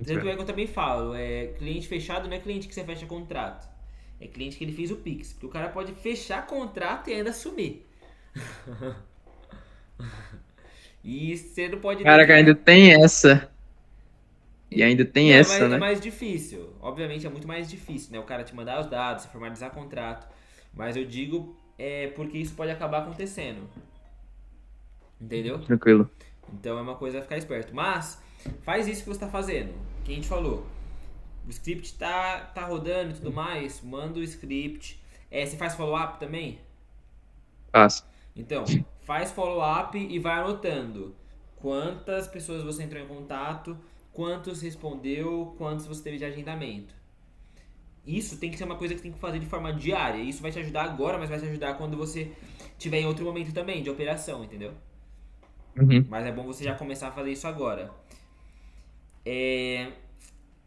Tanto é que eu também falo, cliente fechado não é cliente que você fecha contrato. É cliente que ele fez o Pix. Porque o cara pode fechar contrato e ainda sumir. E você não pode nem Cara, ainda criar. tem essa. E ainda tem Não, essa, é né? mais difícil. Obviamente é muito mais difícil, né? O cara te mandar os dados, você formalizar contrato. Mas eu digo porque isso pode acabar acontecendo. Entendeu? Tranquilo. Então é uma coisa a ficar esperto. Mas faz isso que você está fazendo, que a gente falou. O script tá rodando e tudo mais, manda o script. Você faz follow-up também? Faço. Então, faz follow-up e vai anotando quantas pessoas você entrou em contato, quantos respondeu, quantos você teve de agendamento. Isso tem que ser uma coisa que você tem que fazer de forma diária. Isso vai te ajudar agora, mas vai te ajudar quando você tiver em outro momento também de operação, entendeu? Uhum. Mas é bom você já começar a fazer isso agora. É,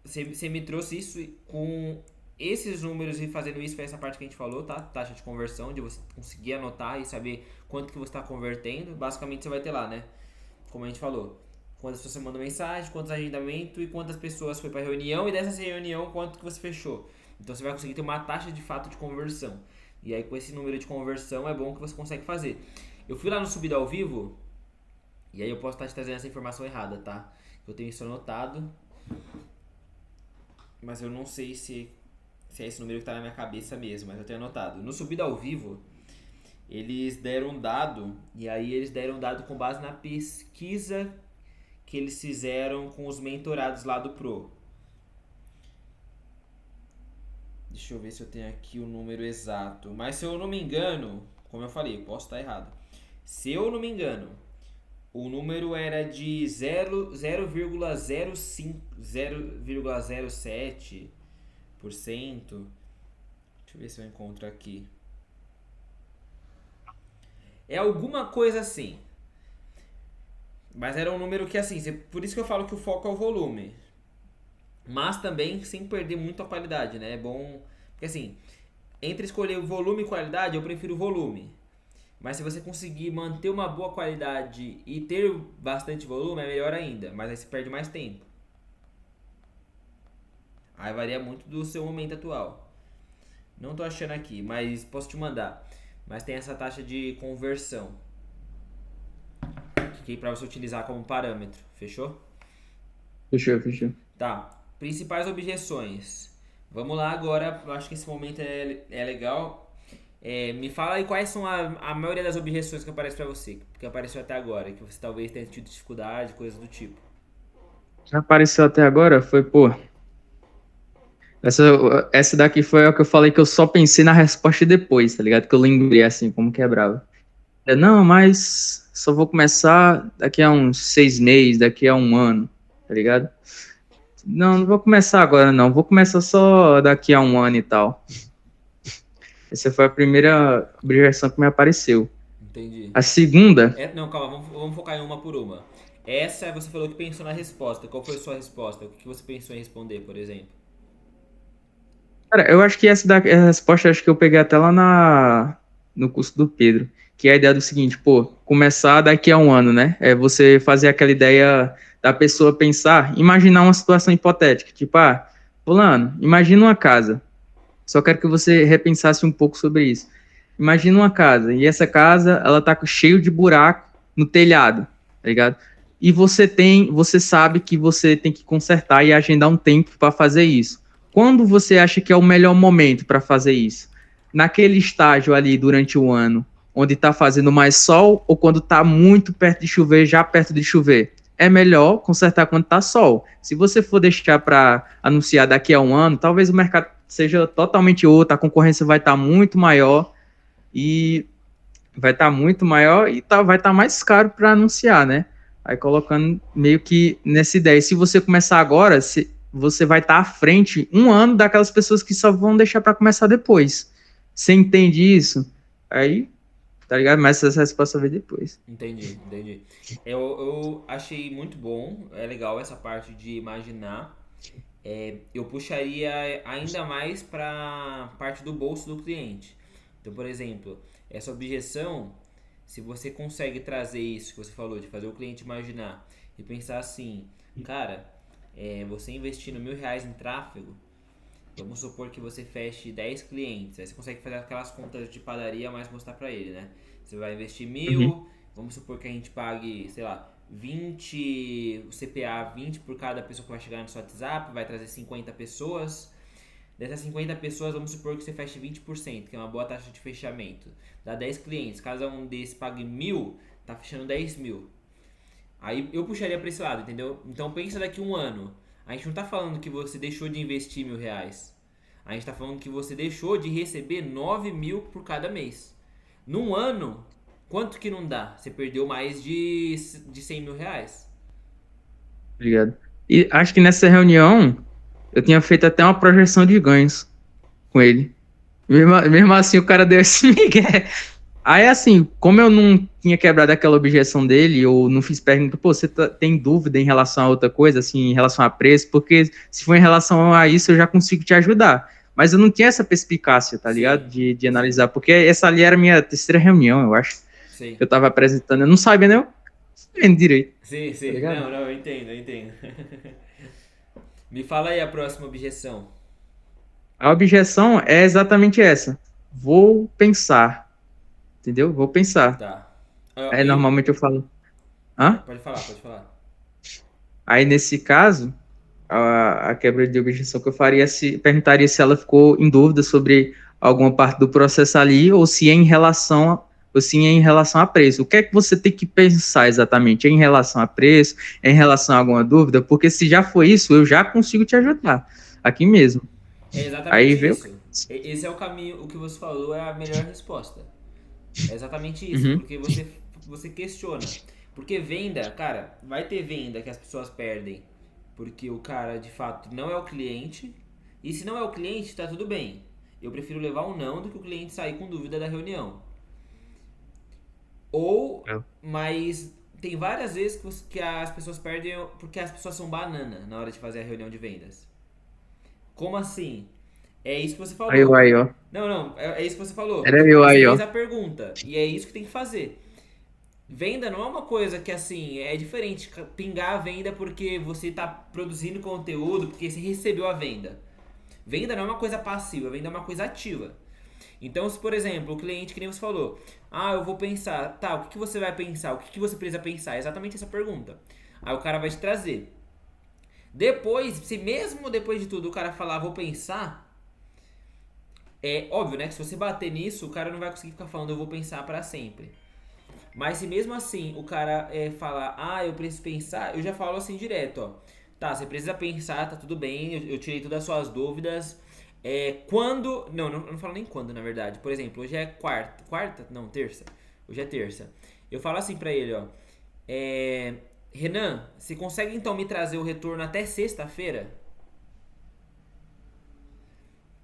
Você me trouxe isso com esses números e fazendo isso foi essa parte que a gente falou, tá? Taxa de conversão, de você conseguir anotar e saber quanto que você está convertendo. Basicamente você vai ter lá, né? Como a gente falou, quantas pessoas você mandou mensagem, quantos agendamentos e quantas pessoas foi para reunião e dessa reunião quanto que você fechou. Então você vai conseguir ter uma taxa de fato de conversão. E aí com esse número de conversão é bom que você consegue fazer. Eu fui lá no Subida ao Vivo e aí eu posso estar te trazendo essa informação errada, tá? Eu tenho isso anotado, mas eu não sei se é esse número que tá na minha cabeça mesmo, mas eu tenho anotado. No Subida ao Vivo, eles deram um dado, e aí eles deram um dado com base na pesquisa que eles fizeram com os mentorados lá do Pro. Deixa eu ver se eu tenho aqui o número exato. Mas se eu não me engano, como eu falei, eu posso estar errado. Se eu não me engano, o número era de 0,05, 0,07%. Deixa eu ver se eu encontro aqui. É alguma coisa assim. Mas era um número que assim, por isso que eu falo que o foco é o volume. Mas também sem perder muito a qualidade, né? É bom. Porque assim, entre escolher volume e qualidade, eu prefiro o volume. Mas se você conseguir manter uma boa qualidade e ter bastante volume, é melhor ainda. Mas aí você perde mais tempo. Aí varia muito do seu momento atual. Não tô achando aqui, mas posso te mandar. Mas tem essa taxa de conversão, que é para você utilizar como parâmetro. Fechou? Fechou. Tá. Principais objeções. Vamos lá agora. Eu acho que esse momento é legal. Me fala aí quais são a maioria das objeções que aparece pra você, que apareceu até agora, que você talvez tenha tido dificuldade, coisas do tipo. Já apareceu até agora? Foi, pô. Essa daqui foi a que eu falei que eu só pensei na resposta depois, tá ligado? Que eu lembrei assim, como quebrava. Não, mas só vou começar daqui a uns 6 meses, daqui a um ano, tá ligado? Não vou começar agora, não. Vou começar só daqui a um ano e tal. Essa foi a primeira objeção que me apareceu. Entendi. A segunda, Não, calma, vamos focar em uma por uma. Essa você falou que pensou na resposta. Qual foi a sua resposta? O que você pensou em responder, por exemplo? cara, eu acho que essa resposta acho que eu peguei até lá no curso do Pedro, que é a ideia do seguinte, pô, começar daqui a um ano, né? É você fazer aquela ideia da pessoa pensar, imaginar uma situação hipotética, tipo, fulano, imagina uma casa. Só quero que você repensasse um pouco sobre isso. Imagina uma casa, e essa casa, ela tá cheio de buraco no telhado, tá ligado? E você sabe que você tem que consertar e agendar um tempo para fazer isso. Quando você acha que é o melhor momento para fazer isso? Naquele estágio ali durante o ano, onde está fazendo mais sol ou quando está muito perto de chover, já perto de chover? É melhor consertar quando está sol. Se você for deixar para anunciar daqui a um ano, talvez o mercado seja totalmente outro, a concorrência vai estar muito maior e vai estar mais caro para anunciar, né? Aí colocando meio que nessa ideia. Se você começar agora, você vai estar à frente um ano daquelas pessoas que só vão deixar para começar depois. Você entende isso? Aí, tá ligado? Mas essa resposta vai depois. Entendi. Eu achei muito bom, é legal essa parte de imaginar. Eu puxaria ainda mais para parte do bolso do cliente. Então, por exemplo, essa objeção, se você consegue trazer isso que você falou, de fazer o cliente imaginar e pensar assim, cara, você investindo R$ 1.000 em tráfego, vamos supor que você feche 10 clientes, aí você consegue fazer aquelas contas de padaria, mas mostrar para ele, né? Você vai investir Uhum. 1.000, vamos supor que a gente pague, sei lá, 20, o CPA 20 por cada pessoa que vai chegar no seu WhatsApp, vai trazer 50 pessoas. Dessas 50 pessoas, vamos supor que você feche 20%, que é uma boa taxa de fechamento. Dá 10 clientes, cada um desses pague 1.000, tá fechando 10 mil. Aí eu puxaria pra esse lado, entendeu? Então pensa daqui um ano. A gente não tá falando que você deixou de investir R$ 1.000. A gente tá falando que você deixou de receber 9.000 por cada mês. Num ano, quanto que não dá? Você perdeu mais de R$ 100.000. Obrigado. E acho que nessa reunião eu tinha feito até uma projeção de ganhos com ele. Mesmo assim, o cara deu esse migué. Aí, assim, como eu não tinha quebrado aquela objeção dele, ou não fiz pergunta, pô, você tem dúvida em relação a outra coisa, assim, em relação a preço? Porque se for em relação a isso, eu já consigo te ajudar. Mas eu não tinha essa perspicácia, tá ligado? Sim, De analisar, porque essa ali era a minha terceira reunião, eu acho, sim. que eu tava apresentando. Eu não sabia nem o direito, Sim, tá sim. ligado? Não, eu entendo, eu entendo. Me fala aí a próxima objeção. A objeção é exatamente essa. Vou pensar, entendeu? Vou pensar. Tá. Aí, Eu. normalmente eu falo, hã? Pode falar, pode falar. Aí, nesse caso, a quebra de objeção que eu faria, perguntaria se ela ficou em dúvida sobre alguma parte do processo ali, ou se é em relação a preço. O que é que você tem que pensar exatamente? É em relação a preço? É em relação a alguma dúvida? Porque se já foi isso, eu já consigo te ajudar, aqui mesmo. É Aí exatamente vê o... isso. Esse é o caminho, o que você falou é a melhor resposta. É exatamente isso, Uhum. porque você questiona. Porque venda, cara, vai ter venda que as pessoas perdem. Porque o cara, de fato, não é o cliente. E se não é o cliente, tá tudo bem. Eu prefiro levar um não do que o cliente sair com dúvida da reunião. Ou, É. mas tem várias vezes que as pessoas perdem porque as pessoas são banana na hora de fazer a reunião de vendas. Como assim? É isso que você falou. Aí, ó. Não, não, é isso que você falou. Era eu Você aí, fez ó. a pergunta e é isso que tem que fazer. Venda não é uma coisa que assim, é diferente pingar a venda porque você está produzindo conteúdo, porque você recebeu a venda. Venda não é uma coisa passiva, venda é uma coisa ativa. Então, se por exemplo, o cliente, que nem você falou, eu vou pensar, tá, o que você vai pensar? O que você precisa pensar? É exatamente essa pergunta. Aí o cara vai te trazer. Depois, se mesmo depois de tudo o cara falar, vou pensar, é óbvio, né, que se você bater nisso, o cara não vai conseguir ficar falando, eu vou pensar pra sempre. Mas se mesmo assim o cara falar, eu preciso pensar, eu já falo assim direto, ó. Tá, você precisa pensar, tá tudo bem, eu tirei todas as suas dúvidas. Quando. Não falo nem quando, na verdade. Por exemplo, hoje é quarta. Quarta? Não, terça. Hoje é terça. Eu falo assim pra ele, ó. Renan, você consegue então me trazer o retorno até sexta-feira?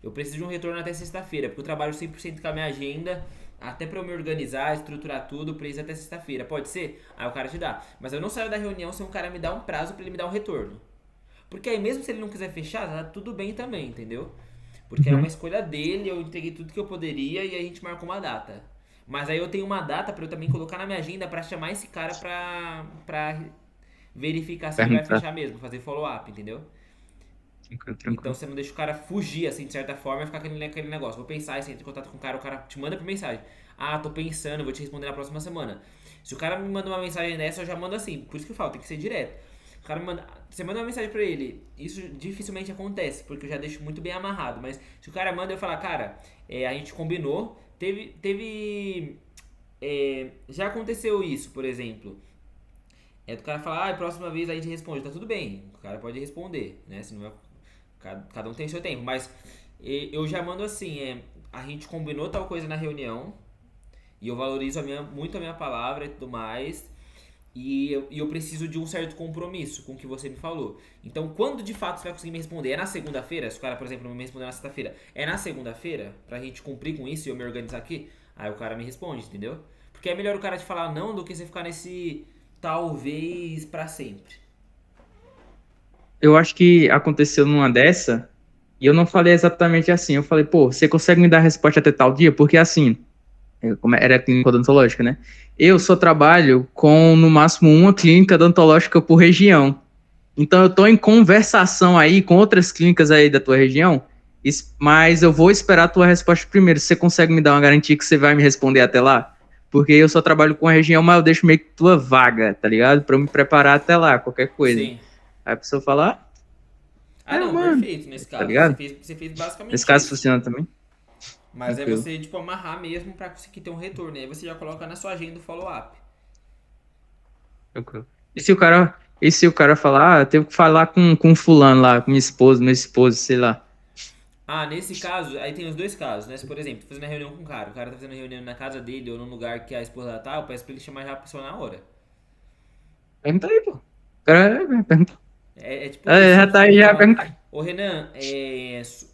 Eu preciso de um retorno até sexta-feira, porque eu trabalho 100% com a minha agenda, até pra eu me organizar, estruturar tudo, preciso até sexta-feira. Pode ser? Aí o cara te dá. Mas eu não saio da reunião sem o cara me dar um prazo pra ele me dar um retorno. Porque aí mesmo se ele não quiser fechar, tá tudo bem também, entendeu? Porque é uma Uhum. escolha dele, eu entreguei tudo que eu poderia e a gente marcou uma data. Mas aí eu tenho uma data pra eu também colocar na minha agenda pra chamar esse cara pra verificar se ele vai Perguntar. fechar mesmo, fazer follow-up, entendeu? Tranquilo, Então tranquilo. você não deixa o cara fugir, assim, de certa forma, e ficar aquele negócio. Vou pensar, você entra em contato com o cara te manda por mensagem. Tô pensando, vou te responder na próxima semana. Se o cara me manda uma mensagem dessa, eu já mando assim. Por isso que eu falo, tem que ser direto. O cara me manda. Você manda uma mensagem pra ele, isso dificilmente acontece, porque eu já deixo muito bem amarrado. Mas se o cara manda, eu falo, cara, a gente combinou, já aconteceu isso, por exemplo. Do cara falar, próxima vez a gente responde, tá tudo bem, o cara pode responder, né? Se não é, cada um tem seu tempo, mas eu já mando assim, a gente combinou tal coisa na reunião e eu valorizo muito a minha palavra e tudo mais. E eu preciso de um certo compromisso com o que você me falou. Então, quando de fato você vai conseguir me responder? É na segunda-feira? Se o cara, por exemplo, não me responder na sexta-feira, é na segunda-feira? Pra gente cumprir com isso e eu me organizar aqui? Aí o cara me responde, entendeu? Porque é melhor o cara te falar não do que você ficar nesse talvez pra sempre. Eu acho que aconteceu numa dessa, e eu não falei exatamente assim. Eu falei, pô, você consegue me dar a resposta até tal dia? Porque assim, como era clínica odontológica, né? Eu só trabalho com, no máximo, uma clínica odontológica por região. Então eu tô em conversação aí com outras clínicas aí da tua região, mas eu vou esperar a tua resposta primeiro. Você consegue me dar uma garantia que você vai me responder até lá? Porque eu só trabalho com a região, mas eu deixo meio que tua vaga, tá ligado? Pra eu me preparar até lá, qualquer coisa. Sim. Aí a pessoa fala, Ah, não, mano, perfeito nesse tá caso. ligado? Você fez Nesse basicamente caso isso. funciona também. Mas é Tranquilo. você, tipo, amarrar mesmo pra conseguir ter um retorno. Aí você já coloca na sua agenda o follow-up. Tranquilo. E se o cara falar, eu tenho que falar com fulano lá, com minha esposa, meu esposo, sei lá. Ah, nesse caso, aí tem os dois casos, né? Se, por exemplo, tô fazendo a reunião com o cara tá fazendo a reunião na casa dele ou num lugar que a esposa tá, eu peço pra ele chamar já a pessoa na hora. Pergunta aí, pô. O cara pergunta. É tipo isso, É, você já não tá precisa aí, já falar, pergunta. ô Renan,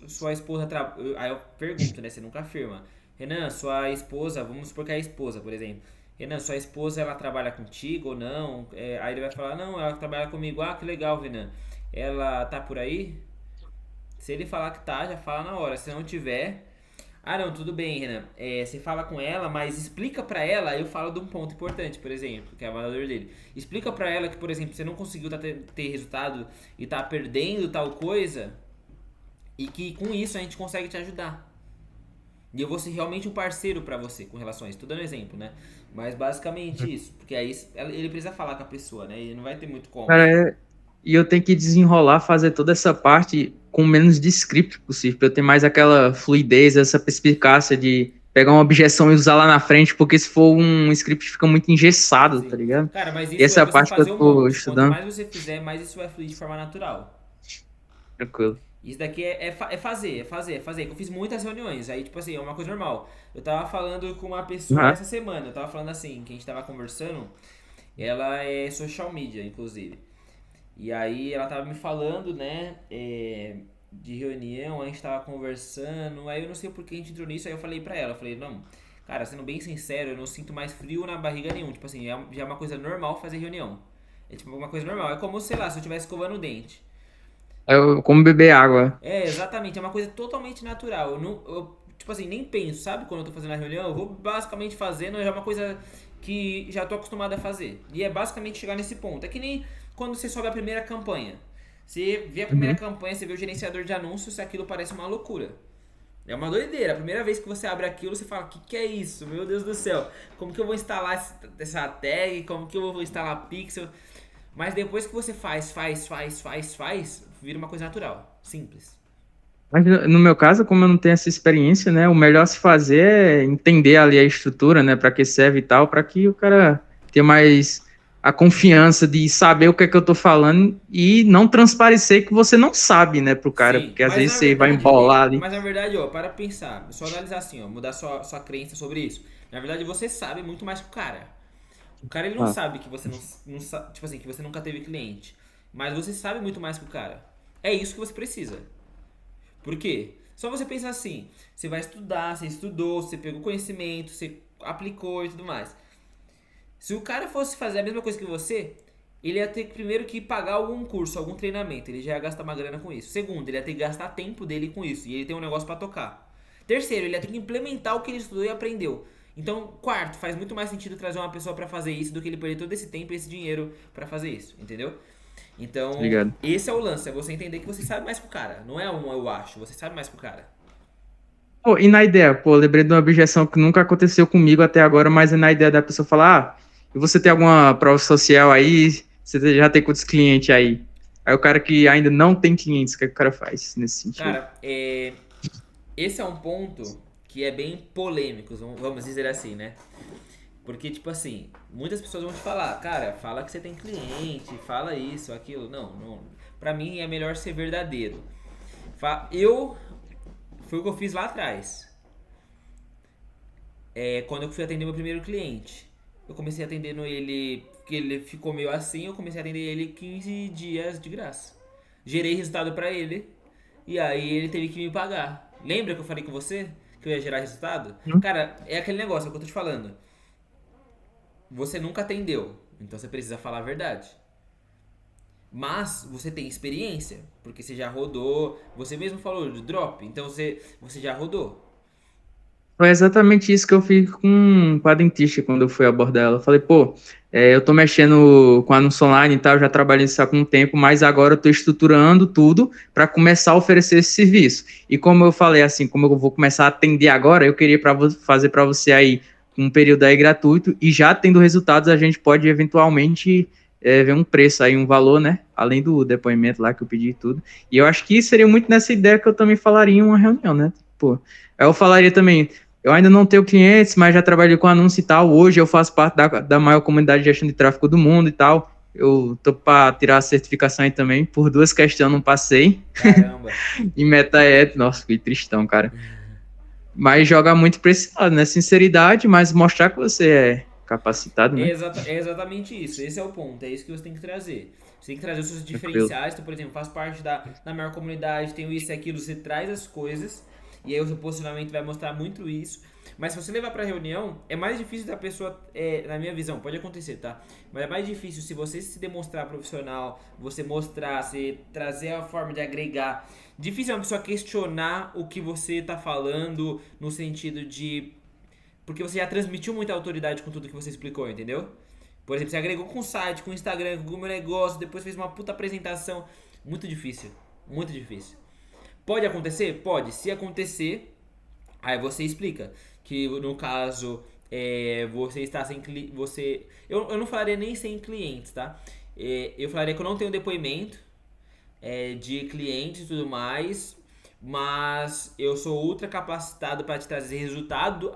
sua esposa trabalha. Aí eu pergunto, né? Você nunca afirma. Renan, sua esposa, vamos supor que é a esposa, por exemplo. Renan, sua esposa ela trabalha contigo ou não? Aí ele vai falar, não, ela trabalha comigo. Ah, que legal, Renan. Ela tá por aí? Se ele falar que tá, já fala na hora. Se não tiver, ah, não, tudo bem, Renan. Você fala com ela, mas explica pra ela. Aí eu falo de um ponto importante, por exemplo, que é o valor dele. Explica pra ela que, por exemplo, você não conseguiu ter resultado e tá perdendo tal coisa, e que com isso a gente consegue te ajudar. E eu vou ser realmente um parceiro pra você com relação a isso. Tô dando exemplo, né? Mas basicamente isso. Porque aí ele precisa falar com a pessoa, né? E não vai ter muito como. Cara, e eu tenho que desenrolar, fazer toda essa parte com menos de script possível, pra eu ter mais aquela fluidez, essa perspicácia de pegar uma objeção e usar lá na frente, porque se for um script fica muito engessado, tá Sim. ligado? Cara, mas E isso é essa você parte que eu fazer um tô monte. Quanto estudando, mais você fizer, mais isso vai fluir de forma natural. tranquilo. Isso daqui é fazer. Eu fiz muitas reuniões, aí, tipo assim, é uma coisa normal. Eu tava falando com uma pessoa Uhum. essa semana, eu tava falando assim, que a gente tava conversando, ela é social media, inclusive. E aí ela tava me falando, né, de reunião, a gente tava conversando, aí eu não sei por que a gente entrou nisso, aí eu falei pra ela, eu falei, não, cara, sendo bem sincero, eu não sinto mais frio na barriga nenhum, tipo assim, já é uma coisa normal fazer reunião. É tipo uma coisa normal, é como, sei lá, se eu estivesse escovando o dente. Como beber água. É, exatamente, é uma coisa totalmente natural. Eu, não, tipo assim, nem penso, sabe? Quando eu tô fazendo a reunião, eu vou basicamente fazendo, já é uma coisa que já tô acostumado a fazer. E é basicamente chegar nesse ponto. É que nem quando você sobe a primeira campanha. Você vê a primeira Uhum. campanha, você vê o gerenciador de anúncios, e aquilo parece uma loucura. É uma doideira. A primeira vez que você abre aquilo, você fala: que é isso? Meu Deus do céu. Como que eu vou instalar essa tag? Como que eu vou instalar pixel? Mas depois que você faz, vira uma coisa natural. Simples. Mas no meu caso, como eu não tenho essa experiência, né, o melhor a se fazer é entender ali a estrutura, né, para que serve e tal, para que o cara tenha mais a confiança de saber o que é que eu tô falando e não transparecer que você não sabe, né, pro cara, Sim, porque às vezes você vai embolar ali. mas na verdade, ó, para pensar, só analisar assim, ó, mudar sua crença sobre isso. Na verdade, você sabe muito mais que o cara. O cara ele não Ah, sabe que você não tipo assim, que você nunca teve cliente, mas você sabe muito mais que o cara. É isso que você precisa. Por quê? Só você pensar assim, você vai estudar, você estudou, você pegou conhecimento, você aplicou e tudo mais. Se o cara fosse fazer a mesma coisa que você, ele ia ter primeiro que pagar algum curso, algum treinamento. Ele já ia gastar uma grana com isso. Segundo, ele ia ter que gastar tempo dele com isso. E ele tem um negócio pra tocar. Terceiro, ele ia ter que implementar o que ele estudou e aprendeu. Então, quarto, faz muito mais sentido trazer uma pessoa pra fazer isso do que ele perder todo esse tempo e esse dinheiro pra fazer isso, entendeu? tá Então, ligado? esse é o lance, é você entender que você sabe mais que o cara. Não é um eu acho, você sabe mais que o cara. Pô, e na ideia, pô, lembrei de uma objeção que nunca aconteceu comigo até agora, mas é na ideia da pessoa falar, e você tem alguma prova social aí? Você já tem quantos clientes aí? Aí o cara que ainda não tem clientes, o que é que o cara faz nesse sentido? Cara, esse é um ponto que é bem polêmico, vamos dizer assim, né? Porque, tipo assim, muitas pessoas vão te falar, cara, fala que você tem cliente, fala isso, aquilo. Não, não. Pra mim é melhor ser verdadeiro. Foi o que eu fiz lá atrás. Quando eu fui atender meu primeiro cliente. Eu comecei atendendo ele, que ele ficou meio assim, eu comecei a atender ele 15 dias de graça. Gerei resultado pra ele, e aí ele teve que me pagar. Lembra que eu falei com você que eu ia gerar resultado? Hum? Cara, é aquele negócio, é o que eu tô te falando. Você nunca atendeu, então você precisa falar a verdade. Mas você tem experiência, porque você já rodou, você mesmo falou de drop, então você já rodou. Foi exatamente isso que eu fiz com a dentista quando eu fui abordar ela. Eu falei, pô, eu tô mexendo com anúncio online e tal, já trabalhei nisso há algum tempo, mas agora eu tô estruturando tudo para começar a oferecer esse serviço. E como eu falei assim, como eu vou começar a atender agora, eu queria fazer para você aí um período aí gratuito e já tendo resultados a gente pode eventualmente ver um preço aí, um valor, né? Além do depoimento lá que eu pedi e tudo. E eu acho que seria muito nessa ideia que eu também falaria em uma reunião, né? Pô, aí eu falaria também, eu ainda não tenho clientes, mas já trabalhei com anúncio e tal. Hoje eu faço parte da maior comunidade de gestão de tráfego do mundo e tal. Eu tô para tirar a certificação aí também. Por 2 questões eu não passei. Caramba. Em meta nossa, fui tristão, cara. Mas joga muito pra esse lado, né? Sinceridade, mas mostrar que você é capacitado, né? É exatamente isso. Esse é o ponto. É isso que você tem que trazer. Você tem que trazer os seus Tranquilo. diferenciais. Então, por exemplo, faz parte da maior comunidade, tenho isso e aquilo. Você traz as coisas. E aí o seu posicionamento vai mostrar muito isso. Mas se você levar pra reunião, é mais difícil da pessoa, na minha visão, pode acontecer, tá? Mas é mais difícil se você se demonstrar profissional, você mostrar, você trazer a forma de agregar. Difícil é uma pessoa questionar o que você tá falando no sentido de porque você já transmitiu muita autoridade com tudo que você explicou, entendeu? Por exemplo, você agregou com o site, com o Instagram, com o Google Negócio, depois fez uma puta apresentação. Muito difícil. Muito difícil. Pode acontecer? Pode. Se acontecer, aí você explica. Que no caso, você está sem cliente. Eu não falaria nem sem clientes, tá? Eu falaria que eu não tenho depoimento de clientes e tudo mais, mas eu sou ultra capacitado para te trazer resultado.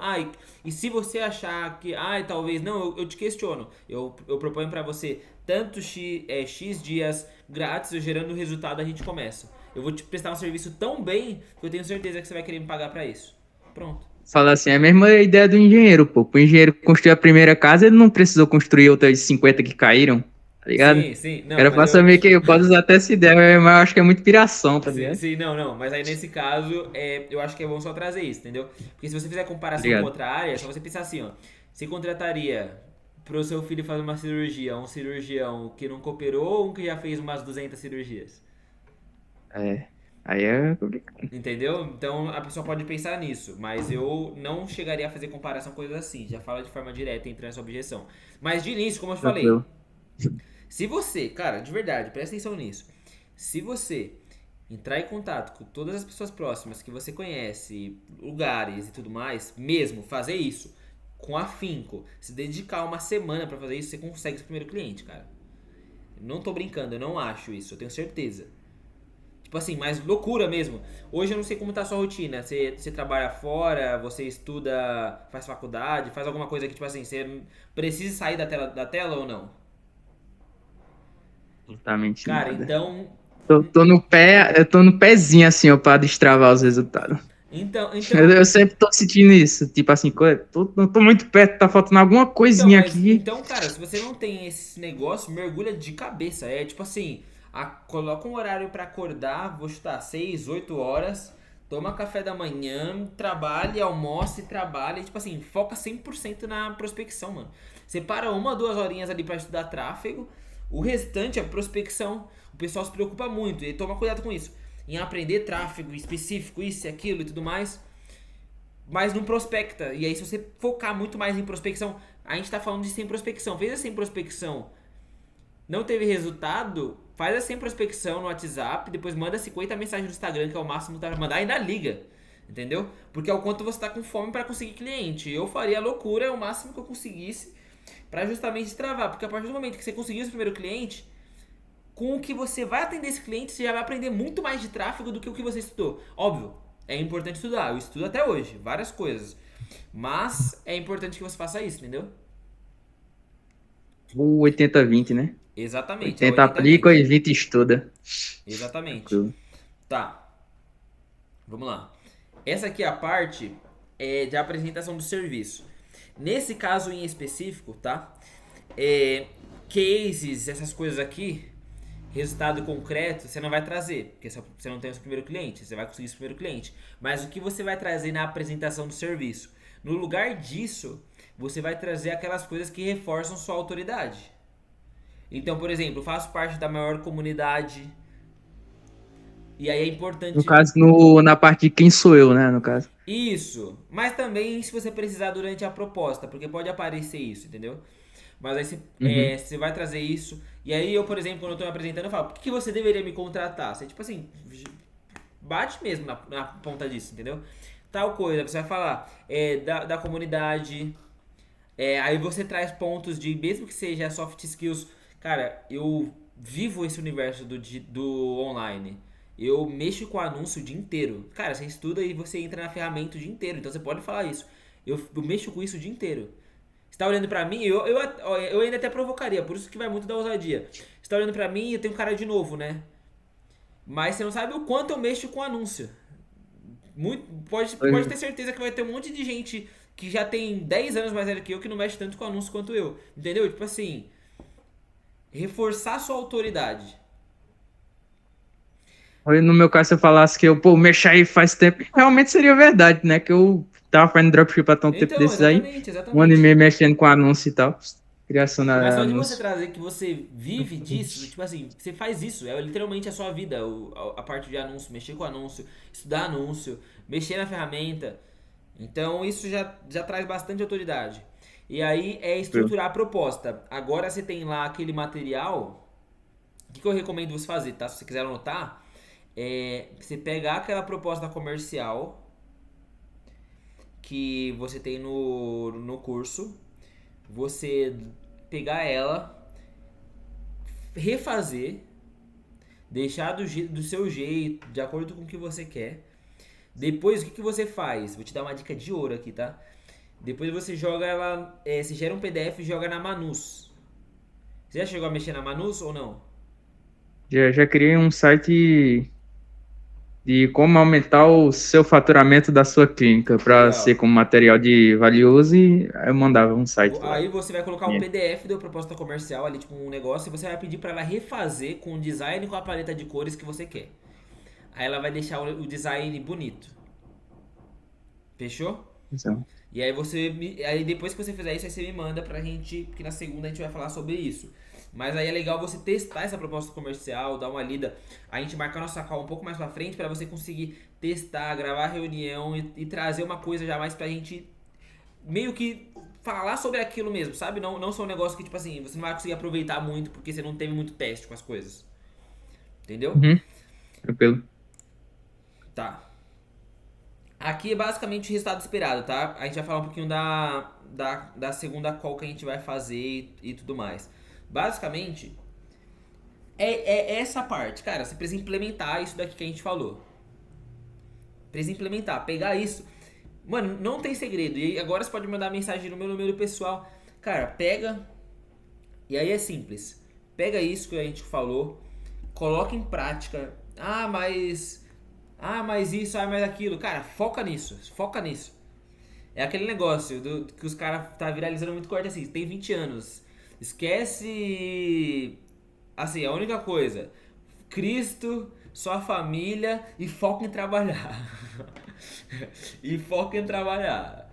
E se você achar que, talvez não, eu te questiono. Eu proponho para você tanto X dias grátis, eu gerando resultado, a gente começa. Eu vou te prestar um serviço tão bem que eu tenho certeza que você vai querer me pagar para isso. Pronto. Fala assim, é a mesma ideia do engenheiro, pô. O engenheiro construir a primeira casa, ele não precisou construir outras 50 que caíram, tá ligado? Sim, sim. O Não, cara mas passa meio que pode usar até essa ideia, mas eu acho que é muito piração, tá Sim, ligado? sim, não. Mas aí nesse caso, eu acho que é bom só trazer isso, entendeu? Porque se você fizer Tá comparação com ligado? outra área, é só você pensar assim, ó. Você contrataria pro seu filho fazer uma cirurgia, um cirurgião que nunca operou ou um que já fez umas 200 cirurgias? É. Aí é complicado. Entendeu? Então a pessoa pode pensar nisso, mas eu não chegaria a fazer comparação com coisas assim. Já fala de forma direta entrando nessa objeção. Mas de início, como eu te falei, Tranquilo. se você, cara, de verdade, presta atenção nisso. Se você entrar em contato com todas as pessoas próximas que você conhece, lugares e tudo mais, mesmo fazer isso com afinco, se dedicar uma semana pra fazer isso, você consegue seu primeiro cliente, cara. Não tô brincando, eu não acho isso, eu tenho certeza. Tipo assim, mas loucura mesmo. Hoje eu não sei como tá a sua rotina. Você trabalha fora, você estuda, faz faculdade, faz alguma coisa que, tipo assim, você precisa sair da tela ou não? Absolutamente Cara, nada. então. Tô no pé, eu tô no pezinho assim, ó, pra destravar os resultados. Então, Eu, então, eu sempre tô sentindo isso, tipo assim, não tô muito perto, tá faltando alguma coisinha aqui. Então, cara, se você não tem esse negócio, mergulha de cabeça. É tipo assim, coloca um horário pra acordar, vou chutar 6, 8 horas, toma café da manhã, trabalha, almoça e trabalha, e tipo assim, foca 100% na prospecção, mano. Você para 1, 2 horinhas ali pra estudar tráfego, o restante é prospecção. O pessoal se preocupa muito e toma cuidado com isso. Em aprender tráfego específico, isso e aquilo e tudo mais, mas não prospecta. E aí, se você focar muito mais em prospecção, a gente tá falando de sem prospecção. Fez a sem prospecção, não teve resultado, faz a sem prospecção no WhatsApp, depois manda 50 mensagens no Instagram, que é o máximo que dá pra mandar, e ainda liga. Entendeu? Porque é o quanto você tá com fome para conseguir cliente. Eu faria a loucura, é o máximo que eu conseguisse para justamente travar. Porque a partir do momento que você conseguir o primeiro cliente, com o que você vai atender esse cliente, você já vai aprender muito mais de tráfego do que o que você estudou. Óbvio, é importante estudar. Eu estudo até hoje, várias coisas. Mas é importante que você faça isso, entendeu? O 80-20, né? Exatamente, é 80 aplica 80-20. e 20 estuda. Exatamente. Tranquilo. Tá, vamos lá. Essa aqui é a parte de apresentação do serviço. Nesse caso em específico, tá? Cases, essas coisas aqui, resultado concreto, você não vai trazer, porque você não tem o seu primeiro cliente, você vai conseguir o seu primeiro cliente. Mas o que você vai trazer na apresentação do serviço? No lugar disso, você vai trazer aquelas coisas que reforçam sua autoridade. Então, por exemplo, eu faço parte da maior comunidade, e aí é No importante caso, na parte de quem sou eu, né? No caso. isso, mas também se você precisar durante a proposta, porque pode aparecer isso, entendeu? Mas aí Uhum. você vai trazer isso. E aí eu, por exemplo, quando eu tô me apresentando, eu falo, por que você deveria me contratar? Você, tipo assim, bate mesmo na ponta disso, entendeu? Tal coisa, você vai falar da comunidade. Aí você traz pontos de, mesmo que seja soft skills, Cara, eu vivo esse universo do online. Eu mexo com anúncio o dia inteiro. Cara, você estuda e você entra na ferramenta o dia inteiro. Então você pode falar isso. Eu mexo com isso o dia inteiro. Você tá olhando pra mim, eu ainda até provocaria, por isso que vai muito da ousadia. Você tá olhando pra mim e eu tenho cara de novo, né? Mas você não sabe o quanto eu mexo com anúncio. Pode ter certeza que vai ter um monte de gente que já tem 10 anos mais velho que eu que não mexe tanto com anúncio quanto eu. Entendeu? Tipo assim, reforçar sua autoridade. Aí, no meu caso, se eu falasse que eu, pô, mexo aí faz tempo, realmente seria verdade, né? Que eu tava fazendo dropship há tanto tempo Então, desses aí, exatamente, um ano e exatamente. meio mexendo com anúncio e tal, criação de Mas só de você anúncio. trazer que você vive disso, tipo assim, você faz isso, é literalmente a sua vida, a parte de anúncio, mexer com anúncio, estudar anúncio, mexer na ferramenta. Então isso já traz bastante autoridade. E aí é estruturar a proposta. Agora você tem lá aquele material, o que eu recomendo você fazer, tá? Se você quiser anotar, você pegar aquela proposta comercial que você tem no curso, você pegar ela, refazer, deixar do seu jeito, de acordo com o que você quer. Depois, o que você faz? Vou te dar uma dica de ouro aqui, tá? Depois você joga ela, você gera um PDF e joga na Manus. Você já chegou a mexer na Manus ou não? Já criei um site de como aumentar o seu faturamento da sua clínica para ser Legal. como material de valioso e aí eu mandava um site lá. Aí você vai colocar um PDF da proposta comercial ali, tipo um negócio, e você vai pedir para ela refazer com o design e com a paleta de cores que você quer. Aí ela vai deixar o design bonito. Fechou? Então, E aí aí depois que você fizer isso, aí você me manda pra gente, porque na segunda a gente vai falar sobre isso. Mas aí é legal você testar essa proposta comercial, dar uma lida, a gente marcar nossa call um pouco mais pra frente pra você conseguir testar, gravar a reunião e trazer uma coisa já mais pra gente meio que falar sobre aquilo mesmo, sabe? Não só um negócio que, tipo assim, você não vai conseguir aproveitar muito porque você não teve muito teste com as coisas. Entendeu? uhum, tranquilo. Tá. Aqui é basicamente o resultado esperado, tá? A gente vai falar um pouquinho da segunda call que a gente vai fazer e tudo mais. Basicamente, é essa parte. Cara, você precisa implementar isso daqui que a gente falou. Precisa implementar, pegar isso. Mano, não tem segredo. E agora você pode mandar mensagem no meu número pessoal. Cara, pega. E aí é simples. Pega isso que a gente falou, coloca em prática. Mas isso, mais aquilo. Cara, foca nisso. Foca nisso. É aquele negócio que os caras tá viralizando muito corte assim. Tem 20 anos. Esquece. Assim, a única coisa. Cristo, sua família e foca em trabalhar. E foca em trabalhar.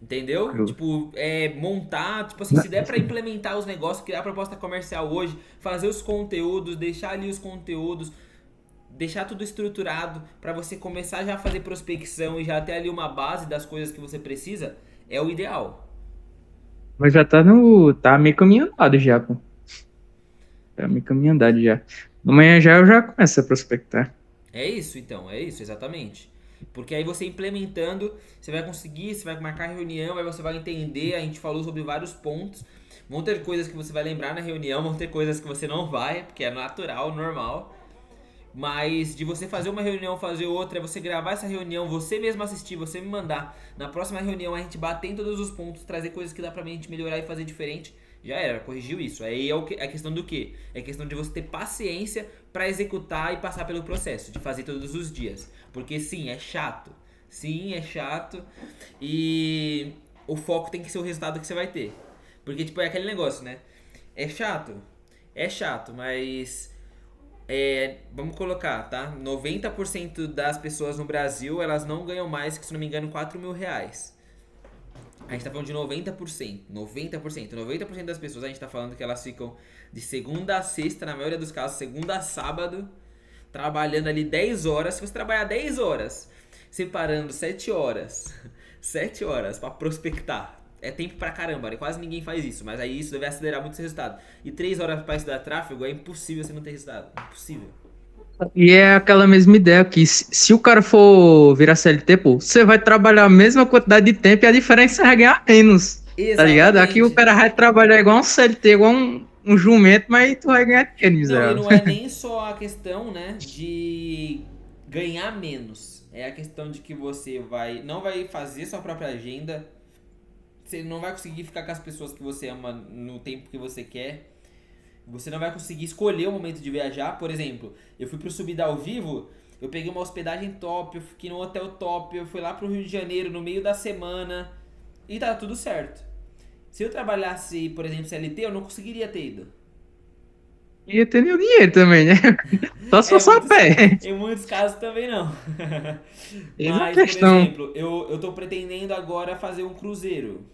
Entendeu? Tipo, montar, tipo assim, se der pra implementar os negócios, criar a proposta comercial hoje, fazer os conteúdos, deixar ali os conteúdos, deixar tudo estruturado pra você começar já a fazer prospecção e já ter ali uma base das coisas que você precisa, é o ideal. Mas já tá no. Tá meio caminho andado já, pô. Tá meio caminho andado já. Amanhã já eu já começo a prospectar. É isso então, é isso, exatamente. Porque aí você implementando, você vai conseguir, você vai marcar reunião, aí você vai entender, a gente falou sobre vários pontos. Vão ter coisas que você vai lembrar na reunião, vão ter coisas que você não vai, porque é natural, normal. Mas de você fazer uma reunião, fazer outra, você gravar essa reunião, você mesmo assistir, você me mandar. Na próxima reunião a gente bater em todos os pontos, trazer coisas que dá pra gente melhorar e fazer diferente. Já era, corrigiu isso. Aí é a questão do quê? É a questão de você ter paciência pra executar e passar pelo processo, de fazer todos os dias. Porque sim, é chato. Sim, é chato. E o foco tem que ser o resultado que você vai ter. Porque, tipo, é aquele negócio, né? É chato? É chato, mas vamos colocar, tá? 90% das pessoas no Brasil, elas não ganham mais que, se não me engano, 4 mil reais. A gente tá falando de 90%. 90%. 90% das pessoas, a gente tá falando que elas ficam de segunda a sexta, na maioria dos casos, segunda a sábado, trabalhando ali 10 horas. Se você trabalhar 10 horas, separando 7 horas, 7 horas pra prospectar, é tempo pra caramba, né? Quase ninguém faz isso, mas aí isso deve acelerar muito esse resultado. E 3 horas pra estudar tráfego, é impossível você não ter resultado. Impossível. E é aquela mesma ideia que se o cara for virar CLT, pô, você vai trabalhar a mesma quantidade de tempo e a diferença é ganhar menos. Tá ligado? Aqui o Exatamente. cara vai trabalhar igual um CLT, igual um jumento, mas tu vai ganhar dinheiro, Não, e miserável. não é nem só a questão, né, de ganhar menos. É a questão de que você não vai fazer sua própria agenda, você não vai conseguir ficar com as pessoas que você ama no tempo que você quer. Você não vai conseguir escolher o momento de viajar. Por exemplo, eu fui pro Subida ao Vivo, eu peguei uma hospedagem top, eu fiquei num hotel top, eu fui lá pro Rio de Janeiro no meio da semana e tá tudo certo. Se eu trabalhasse, por exemplo, CLT, eu não conseguiria ter ido. E ter nem o dinheiro também, né? Só se É, fosse a pé. em muitos casos também não. Eis a Mas, por questão. exemplo, eu tô pretendendo agora fazer um cruzeiro.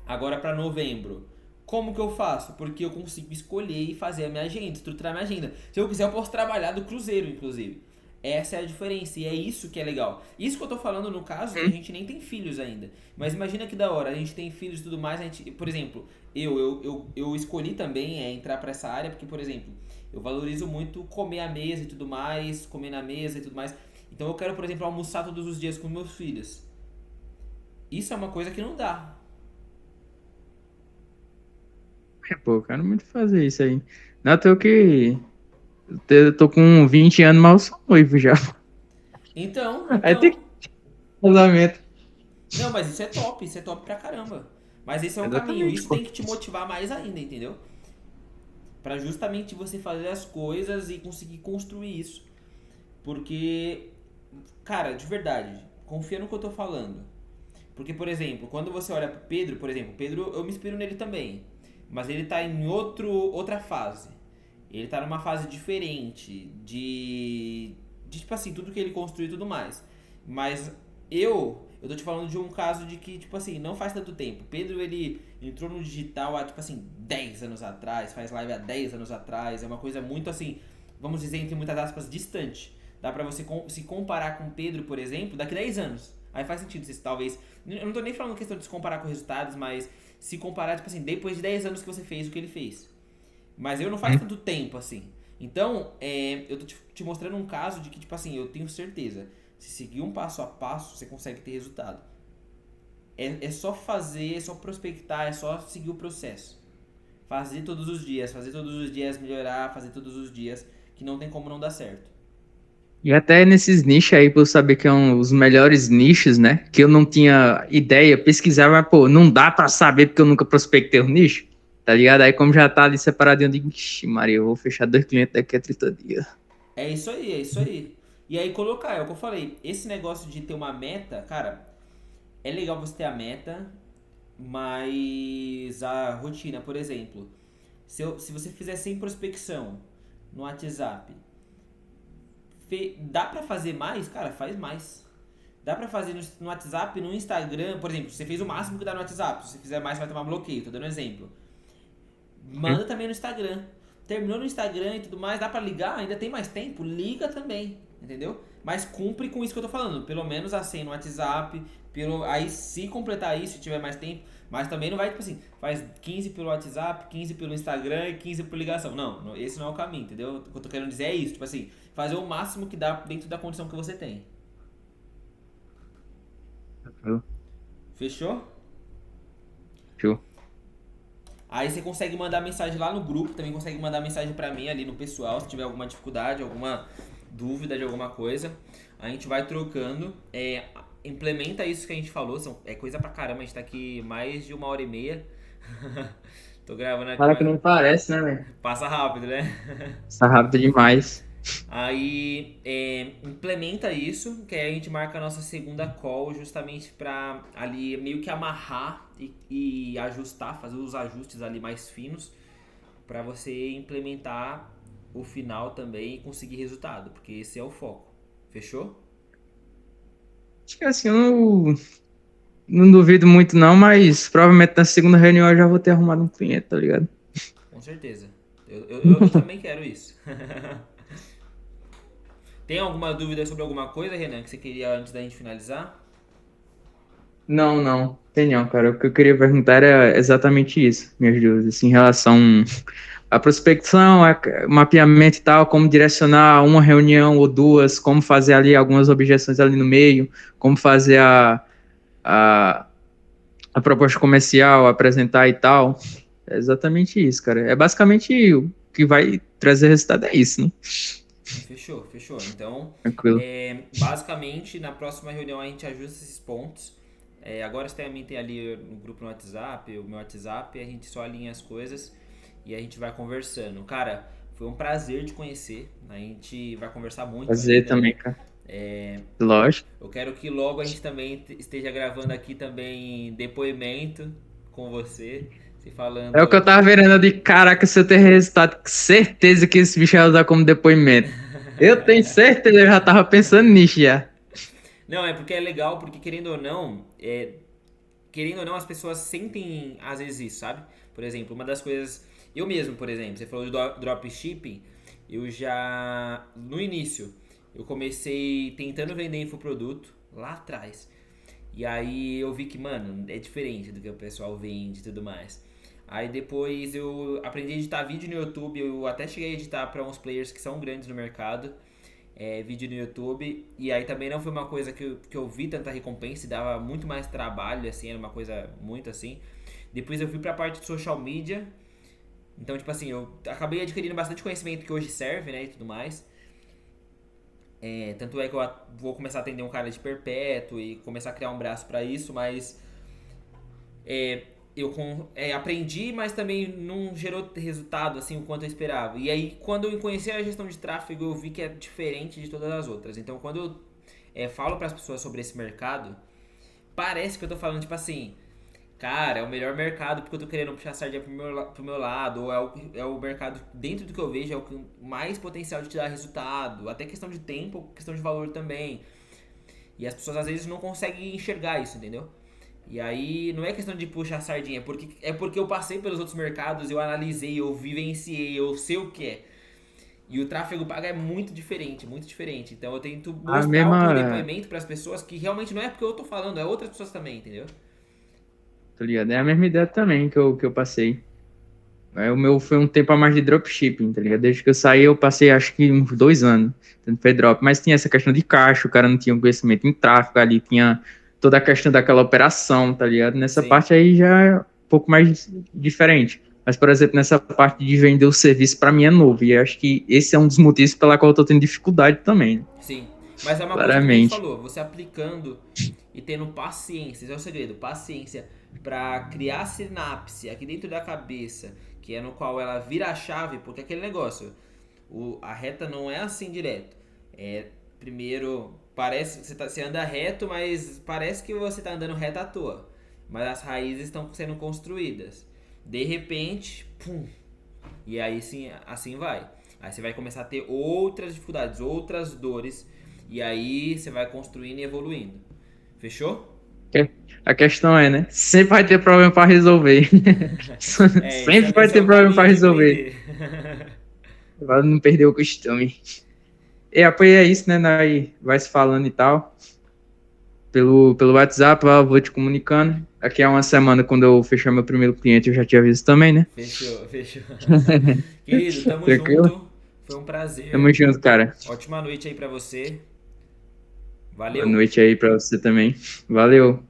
Agora pra novembro. Como que eu faço? Porque eu consigo escolher e fazer a minha agenda, estruturar a minha agenda. Se eu quiser, eu posso trabalhar do cruzeiro, inclusive. Essa é a diferença e é isso que é legal. Isso que eu tô falando no caso que a gente nem tem filhos ainda. Mas imagina que da hora, a gente tem filhos e tudo mais, a gente, por exemplo, eu escolhi também entrar pra essa área porque, por exemplo, eu valorizo muito comer à mesa e tudo mais, comer na mesa e tudo mais. Então eu quero, por exemplo, almoçar todos os dias com meus filhos. Isso é uma coisa que não dá. É, pô, eu quero muito fazer isso aí. Não, eu que. Eu tô com 20 anos, mas eu sou noivo já. Então, Aí tem que então. ter casamento. Não, mas isso é top pra caramba. Mas esse é um caminho, Exatamente, isso pô. tem que te motivar mais ainda, entendeu? Pra justamente você fazer as coisas e conseguir construir isso. Porque, cara, de verdade, confia no que eu tô falando. Porque, por exemplo, quando você olha pro Pedro, por exemplo, Pedro, eu me inspiro nele também. Mas ele tá em outra fase. Ele tá numa fase diferente de tipo assim, tudo que ele construiu e tudo mais. Mas eu tô te falando de um caso de que, tipo assim, não faz tanto tempo. Pedro, ele entrou no digital há, tipo assim, 10 anos atrás, faz live há 10 anos atrás. É uma coisa muito, assim, vamos dizer, entre muitas aspas, distante. Dá pra você se comparar com o Pedro, por exemplo, daqui 10 anos. Aí faz sentido, se talvez. Eu não tô nem falando questão de se comparar com resultados, mas se comparar, tipo assim, depois de 10 anos que você fez o que ele fez. Mas eu não faz Hum. tanto tempo assim. Então, eu tô te mostrando um caso de que, tipo assim, eu tenho certeza. Se seguir um passo a passo, você consegue ter resultado. É só fazer, é só prospectar, é só seguir o processo. Fazer todos os dias melhorar, fazer todos os dias, que não tem como não dar certo. E até nesses nichos aí, pra eu saber que é os melhores nichos, né? Que eu não tinha ideia, pesquisava, mas, pô, não dá pra saber porque eu nunca prospectei o nicho, tá ligado? Aí, como já tá ali separadinho, eu digo, ixi, Maria, eu vou fechar 2 clientes daqui a 30 dias. É isso aí, é isso aí. E aí colocar, é o que eu falei, esse negócio de ter uma meta, cara, é legal você ter a meta, mas a rotina, por exemplo, se você fizer sem prospecção no WhatsApp, dá pra fazer mais? Cara, faz mais. Dá pra fazer no WhatsApp, no Instagram, por exemplo, você fez o máximo que dá no WhatsApp. Se você fizer mais, você vai tomar bloqueio. Tô dando um exemplo. Hum? Manda também no Instagram. Terminou no Instagram e tudo mais, dá pra ligar? Ainda tem mais tempo? Liga também, entendeu? Mas cumpre com isso que eu tô falando. Pelo menos a 100 no WhatsApp. Aí, se completar isso, se tiver mais tempo. Mas também não vai, tipo assim, faz 15 pelo WhatsApp, 15 pelo Instagram e 15 por ligação. Não, esse não é o caminho, entendeu? O que eu tô querendo dizer é isso. Tipo assim, fazer o máximo que dá dentro da condição que você tem. Show. Fechou? Show. Aí você consegue mandar mensagem lá no grupo, também consegue mandar mensagem pra mim ali no pessoal, se tiver alguma dificuldade, alguma dúvida de alguma coisa. A gente vai trocando. Implementa isso que a gente falou, é coisa pra caramba, a gente tá aqui mais de 1 hora e meia. Tô gravando aqui, Fala que mas não parece, né, velho? passa rápido, né? Tá rápido demais. Aí implementa isso, que aí a gente marca a nossa segunda call justamente pra ali meio que amarrar e ajustar, fazer os ajustes ali mais finos pra você implementar o final também e conseguir resultado, porque esse é o foco. Fechou? Acho que assim, eu não duvido muito não, mas provavelmente na segunda reunião eu já vou ter arrumado um cliente, tá ligado? Com certeza. Eu também quero isso. Tem alguma dúvida sobre alguma coisa, Renan, que você queria antes da gente finalizar? Não, não. Tem não, cara. O que eu queria perguntar era exatamente isso, minhas dúvidas, assim, em relação à prospecção, mapeamento e tal, como direcionar uma reunião ou duas, como fazer ali algumas objeções ali no meio, como fazer a a proposta comercial, apresentar e tal. É exatamente isso, cara. É basicamente o que vai trazer resultado é isso, né? Fechou, fechou. Então, Tranquilo. basicamente, na próxima reunião a gente ajusta esses pontos. Agora você também tem ali no grupo no WhatsApp, o meu WhatsApp, a gente só alinha as coisas e a gente vai conversando. Cara, foi um prazer te conhecer. A gente vai conversar muito Fazer ainda, também, né? cara. É, Lógico. eu quero que logo a gente também esteja gravando aqui também depoimento com você, se É o que eu falando. tava vendo de caraca, se eu ter resultado, com certeza que esse bicho ia usar como depoimento. Eu tenho certeza, eu já tava pensando nisso já. Não, é porque é legal, porque querendo ou não, as pessoas sentem às vezes isso, sabe? Por exemplo, uma das coisas. Eu mesmo, por exemplo, você falou de dropshipping, eu já. No início, eu comecei tentando vender infoproduto lá atrás. E aí eu vi que, mano, é diferente do que o pessoal vende e tudo mais. Aí depois eu aprendi a editar vídeo no YouTube, eu até cheguei a editar para uns players que são grandes no mercado, vídeo no YouTube. E aí também não foi uma coisa que eu vi tanta recompensa e dava muito mais trabalho, assim, era uma coisa muito assim. Depois eu fui pra parte de social media. Então, tipo assim, eu acabei adquirindo bastante conhecimento que hoje serve, né, e tudo mais. Tanto é que eu vou começar a atender um cara de perpétuo e começar a criar um braço pra isso, mas eu aprendi, mas também não gerou resultado assim o quanto eu esperava. E aí, quando eu conheci a gestão de tráfego, eu vi que é diferente de todas as outras. Então, quando eu falo para as pessoas sobre esse mercado, parece que eu tô falando tipo assim, cara, é o melhor mercado porque eu tô querendo puxar a sardinha pro meu lado, ou é o mercado dentro do que eu vejo, é o que mais potencial de te dar resultado, até questão de tempo, questão de valor também. E as pessoas às vezes não conseguem enxergar isso, entendeu? E aí não é questão de puxar a sardinha, é porque eu passei pelos outros mercados, eu analisei, eu vivenciei, eu sei o que é. E o tráfego pago é muito diferente, muito diferente. Então eu tento A mostrar por mesma, depoimento para as pessoas que realmente não é porque eu tô falando, é outras pessoas também, entendeu? tá ligado? É a mesma ideia também que eu passei. O meu foi um tempo a mais de dropshipping, tá ligado? Desde que eu saí, eu passei acho que uns 2 anos tendo foi drop. Mas tinha essa questão de caixa, o cara não tinha um conhecimento em tráfego ali, tinha toda a questão daquela operação, tá ligado? Nessa Sim, parte aí já é um pouco mais diferente. Mas, por exemplo, nessa parte de vender o serviço, para mim é novo. E eu acho que esse é um dos motivos pela qual eu tô tendo dificuldade também, né? sim. Mas é uma coisa que a gente Claramente. falou, você aplicando e tendo paciência, esse é o segredo, paciência para criar sinapse aqui dentro da cabeça, que é no qual ela vira a chave, porque aquele negócio, a reta não é assim direto. Primeiro, parece que você anda reto, mas parece que você está andando reto à toa. Mas as raízes estão sendo construídas. De repente, pum, e aí sim, assim vai. Aí você vai começar a ter outras dificuldades, outras dores, e aí você vai construindo e evoluindo. Fechou? A questão é, né? Sempre vai ter problema para resolver. Esse Sempre é, vai esse é ter o problema caminho para de resolver. empreender. Pra não perder o costume. E apoio é isso, né? Nós vai se falando e tal. Pelo WhatsApp, eu vou te comunicando. Daqui a uma semana, quando eu fechar meu primeiro cliente, eu já te aviso também, né? Fechou, fechou. Querido, tamo Tranquilo? junto. Foi um Tamo prazer. junto, cara. Ótima noite aí pra você. Boa Valeu! noite aí pra você também. Valeu.